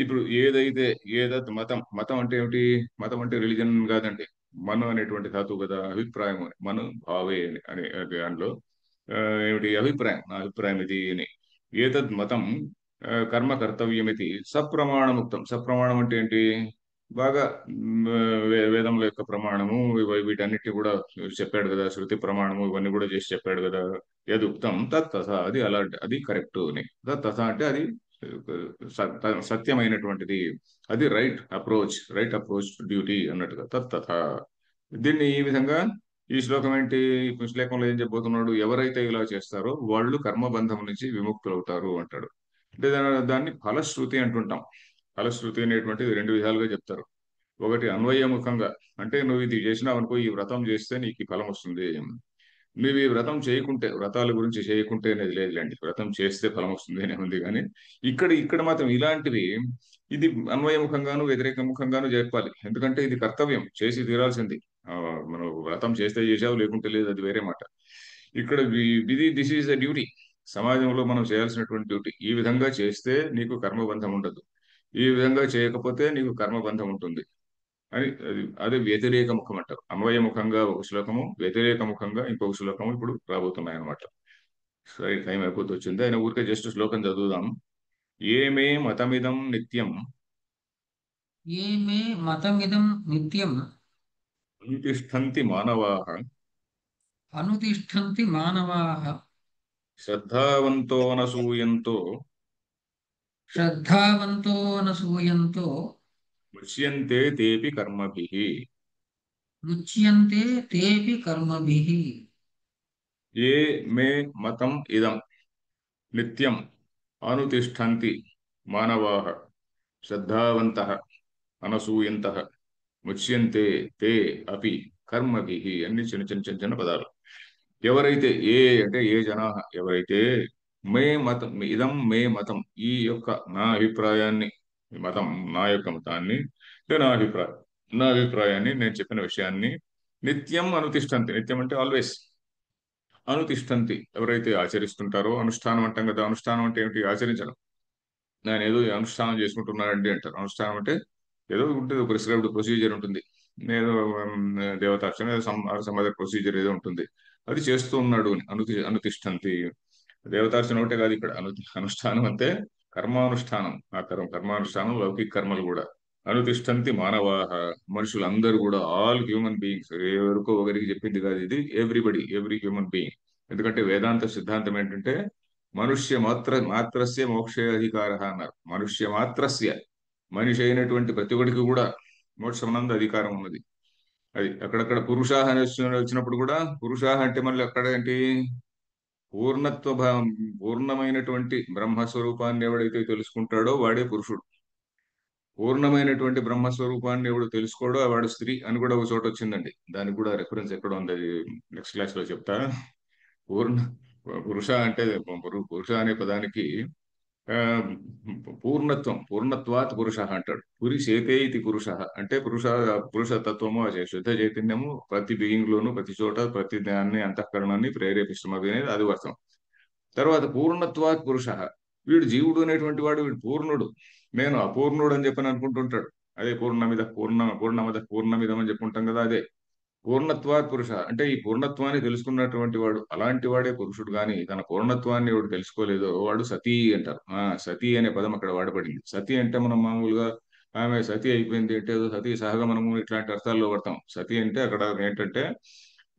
S1: ఇప్పుడు ఏదైతే ఏదత్ మతం, మతం అంటే ఏమిటి? మతం అంటే రిలీజన్ కాదండి. మను అనేటువంటి ధాతువు కదా, అభిప్రాయం. మను భావే అనే దానిలో ఆ, ఏమిటి అభిప్రాయం? నా అభిప్రాయం ఇది అని. ఏతద్ మతం కర్మ కర్తవ్యమితి సప్రమాణముక్తం. సప్రమాణం అంటే ఏంటి? బాగా వేదముల యొక్క ప్రమాణము వీటన్నిటి కూడా చెప్పాడు కదా. శృతి ప్రమాణము ఇవన్నీ కూడా చేసి చెప్పాడు కదా. యదుక్తం తత్ తథ, అది అలా, అది కరెక్ట్ అని. తత్ తథ అంటే అది సత్యమైనటువంటిది, అది రైట్ అప్రోచ్ డ్యూటీ అన్నట్టుగా. తత్ తథ. దీన్ని ఈ విధంగా, ఈ శ్లోకం ఏంటి? ఈ శ్లోకంలో ఏం చెప్పబోతున్నాడు? ఎవరైతే ఇలా చేస్తారో వాళ్ళు కర్మబంధం నుంచి విముక్తులవుతారు అంటాడు. అంటే దాన్ని ఫలశ్రుతి అంటుంటాం. ఫలశ్రుతి అనేటువంటిది 2 విధాలుగా చెప్తారు. ఒకటి అన్వయముఖంగా, అంటే నువ్వు ఇది చేసినావు అనుకో, ఈ వ్రతం చేస్తే నీకు ఈ ఫలం వస్తుంది. నువ్వు ఈ వ్రతం చేయకుంటే, వ్రతాల గురించి చేయకుంటే అనేది లేదులేండి, వ్రతం చేస్తే ఫలం వస్తుంది అనే ఉంది. కానీ ఇక్కడ మాత్రం ఇలాంటివి, ఇది అన్వయముఖంగాను వ్యతిరేక ముఖంగాను చెప్పాలి. ఎందుకంటే ఇది కర్తవ్యం, చేసి తీరాల్సింది. ఆ, మనం వ్రతం చేస్తే చేసావు, లేకుంటే లేదు, అది వేరే మాట. ఇక్కడ విధి, దిస్ ఈజ్ ద డ్యూటీ. సమాజంలో మనం చేయాల్సినటువంటి డ్యూటీ. ఈ విధంగా చేస్తే నీకు కర్మబంధం ఉండదు, ఈ విధంగా చేయకపోతే నీకు కర్మబంధం ఉంటుంది అని. అదే వ్యతిరేక ముఖం అంటారు. అన్వయ ముఖంగా ఒక శ్లోకము, వ్యతిరేక ముఖంగా ఇంకొక శ్లోకము ఇప్పుడు రాబోతున్నాయి అనమాట. సరే, టైం అయిపోతూ వచ్చింది. ఆయన ఊరికే జస్ట్ శ్లోకం చదువుదాం. ఏమే మతమిదం నిత్యం
S2: ఏ మే మతమిదం నిత్యం
S1: అనుతిష్ఠంతి మానవాః
S2: అనుతిష్ఠन्ति మానవాః
S1: శ్రద్ధావంతోనసూయంతో
S2: శ్రద్ధావంతో నసూయంతో
S1: ముచ్యంతే తేపి కర్మభిః.
S2: ముచ్యంతే తేపి కర్మభిః.
S1: ఏ మే మతం ఇదం నిత్యం అనుతిష్ఠంతి మానవాః శ్రద్ధావంతః అనసూయంతః ముచ్యంతే తే అపి కర్మభిః. అన్ని చిన్న చిన్న చిన్న చిన్న పదాలు. ఎవరైతే, ఏ అంటే ఏ జనా, ఎవరైతే మే మతం ఇదం మే మతం, ఈ యొక్క నా అభిప్రాయాన్ని, ఈ మతం నా యొక్క మతాన్ని, అంటే నా అభిప్రాయాన్ని, నేను చెప్పిన విషయాన్ని నిత్యం అనుతిష్టంతి, నిత్యం అంటే ఆల్వేస్, అనుతిష్టంతి ఎవరైతే ఆచరిస్తుంటారో, అనుష్ఠానం అంటాం కదా, అనుష్ఠానం అంటే ఏమిటి? ఆచరించడం. నేను ఏదో ఈ అనుష్ఠానం చేసుకుంటున్నానండి అంటారు. అనుష్ఠానం అంటే ఏదో ఉంటుంది, ప్రిస్క్రైబ్డ్ ప్రొసీజర్ ఉంటుంది. నేను దేవతార్చన, సమ్ అదర్ ప్రొసీజర్ ఏదో ఉంటుంది, అది చేస్తూ ఉన్నాడు అని అనుతిష్టంతి. దేవతార్చన ఒకటే కాదు ఇక్కడ, అనుష్ఠానం అంటే కర్మానుష్ఠానం. ఆ కర్మానుష్ఠానం లౌకిక కర్మలు కూడా. అనుతిష్టంతి మానవాహ, మనుషులందరూ కూడా, ఆల్ హ్యూమన్ బీయింగ్స్. ఎవరికో ఒకరికి చెప్పింది కాదు ఇది, ఎవ్రీబడి, ఎవ్రీ హ్యూమన్ బీయింగ్. ఎందుకంటే వేదాంత సిద్ధాంతం ఏంటంటే మాత్రస్య మోక్షే అధికార అన్నారు. మనుష్య మాత్రస్య, మనిషి అయినటువంటి ప్రతి ఒక్కడికి కూడా మోక్షమునందు అధికారం ఉన్నది. అది అక్కడక్కడ పురుషాహ అని వచ్చినప్పుడు కూడా, పురుషాహ అంటే మళ్ళీ అక్కడ ఏంటి? పూర్ణత్వ పూర్ణమైనటువంటి బ్రహ్మస్వరూపాన్ని ఎవడైతే తెలుసుకుంటాడో వాడే పురుషుడు. పూర్ణమైనటువంటి బ్రహ్మస్వరూపాన్ని ఎవడు తెలుసుకోడో వాడు స్త్రీ అని కూడా ఒక చోట వచ్చిందండి. దానికి కూడా రెఫరెన్స్ ఎక్కడ ఉంది, అది నెక్స్ట్ క్లాస్ లో చెప్తా. పూర్ణ పురుష అంటే, పురుష అనే పదానికి ఆ, పూర్ణత్వం, పూర్ణత్వాత్ పురుష అంటాడు. పురిశేతే ఇది పురుష అంటే పురుష తత్వము, అదే శుద్ధ చైతన్యము ప్రతి బీయింగ్ లోను, ప్రతి చోట, ప్రతి దాన్ని, అంతఃకరణాన్ని ప్రేరేపిస్తున్నది అనేది అది అర్థం. తర్వాత పూర్ణత్వాత్ పురుష, వీడు జీవుడు అనేటువంటి వాడు, వీడు పూర్ణుడు. నేను అపూర్ణుడు అని చెప్పని అనుకుంటుంటాడు. అదే పూర్ణమద పూర్ణమిదం అని చెప్పుకుంటాం కదా, అదే పూర్ణత్వాత్ పురుష అంటే ఈ పూర్ణత్వాన్ని తెలుసుకున్నటువంటి వాడు, అలాంటి వాడే పురుషుడు. గాని తన పూర్ణత్వాన్ని వాడు తెలుసుకోలేదో వాడు సతీ అంటారు. సతీ అనే పదం అక్కడ వాడబడింది. సతీ అంటే మనం మామూలుగా ఆమె సతీ అయిపోయింది అంటే ఏదో సతీ సహగమనము ఇట్లాంటి అర్థాల్లో పడతాం. సతీ అంటే అక్కడ ఏంటంటే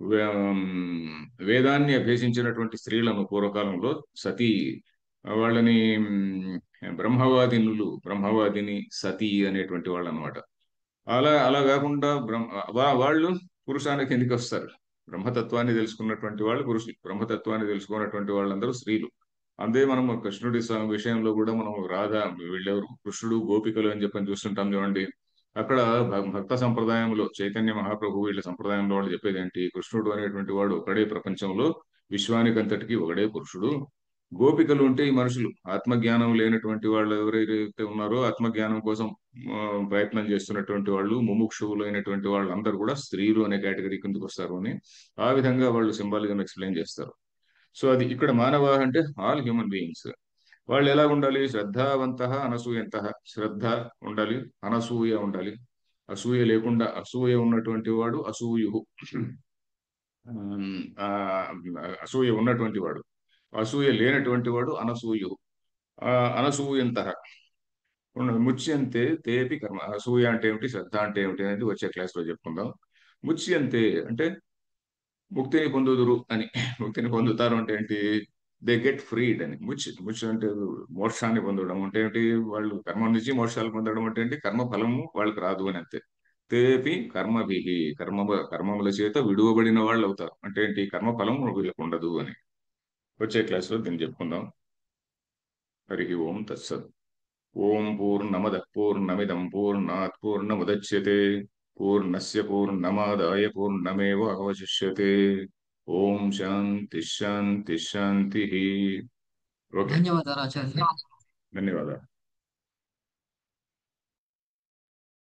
S1: వే- వేదాన్ని అభ్యసించినటువంటి స్త్రీలను పూర్వకాలంలో సతీ, వాళ్ళని బ్రహ్మవాదిని సతీ అనేటువంటి వాళ్ళు అనమాట. అలా కాకుండా వాళ్ళు పురుషానికి కిందికి వస్తారు. బ్రహ్మతత్వాన్ని తెలుసుకున్నటువంటి వాళ్ళు పురుషులు, బ్రహ్మతత్వాన్ని తెలుసుకున్నటువంటి వాళ్ళందరూ స్త్రీలు. అంతే. మనం కృష్ణుడి విషయంలో కూడా మనం వీళ్ళెవరు, కృష్ణుడు గోపికలు అని చెప్పని చూస్తుంటాం చూడండి. అక్కడ భక్త సంప్రదాయంలో చైతన్య మహాప్రభు వీళ్ళ సంప్రదాయంలో వాళ్ళు చెప్పేది ఏంటి? కృష్ణుడు అనేటువంటి వాడు ఒకడే ప్రపంచంలో, విశ్వానికంతటికి ఒకడే పురుషుడు. గోపికలు అంటే ఈ మనుషులు, ఆత్మజ్ఞానం లేనటువంటి వాళ్ళు ఎవరైతే ఉన్నారో, ఆత్మజ్ఞానం కోసం ఆ, ప్రయత్నం చేస్తున్నటువంటి వాళ్ళు, ముముక్షువులు అయినటువంటి వాళ్ళు అందరూ కూడా స్త్రీలు అనే కేటగిరీ కిందకి వస్తారు అని ఆ విధంగా వాళ్ళు సింబాలిజం ఎక్స్ప్లెయిన్ చేస్తారు. సో అది ఇక్కడ మానవ అంటే ఆల్ హ్యూమన్ బీయింగ్స్. వాళ్ళు ఎలా ఉండాలి? శ్రద్ధావంత అనసూయంత. శ్రద్ధ ఉండాలి, అనసూయ ఉండాలి. అసూయ లేకుండా, అసూయ ఉన్నటువంటి వాడు అసూయు. ఆ, అసూయ ఉన్నటువంటి వాడు, అసూయ లేనటువంటి వాడు అనసూయు. ఆ, అనసూయంత ముచ్యంతే తేపి కర్మ. అసూయ అంటే ఏమిటి, శ్రద్ధ అంటే ఏమిటి అనేది వచ్చే క్లాస్ లో చెప్పుకుందాం. ముచ్యంతే అంటే ముక్తిని పొందుదురు అని. ముక్తిని పొందుతారు అంటే ఏంటి? దే గెట్ ఫ్రీడ్ అని. ముచ్ అంటే మోక్షాన్ని పొందడం అంటే ఏంటి? వాళ్ళు కర్మ నుంచి మోక్షాలు పొందడం అంటే ఏంటి? కర్మ ఫలము వాళ్ళకి రాదు అని అంతే. తేపి కర్మభిహి, కర్మముల చేత విడువబడిన వాళ్ళు అవుతారు అంటే ఏంటి? కర్మ ఫలం వీళ్ళకు ఉండదు అని వచ్చే క్లాస్ లో దీన్ని చెప్పుకుందాం. హరి ఓం తత్సత్. ఓం పూర్ణమదః పూర్ణమిదం పూర్ణాత్ పూర్ణముదచ్యతే పూర్ణస్య పూర్ణమాదాయ పూర్ణమేవ అవశిష్యతే. ఓం శాంతి శాంతి శాంతి. ఓకే.
S2: ధన్యవాదాలు ఆచార్య.
S1: ధన్యవాదాలు.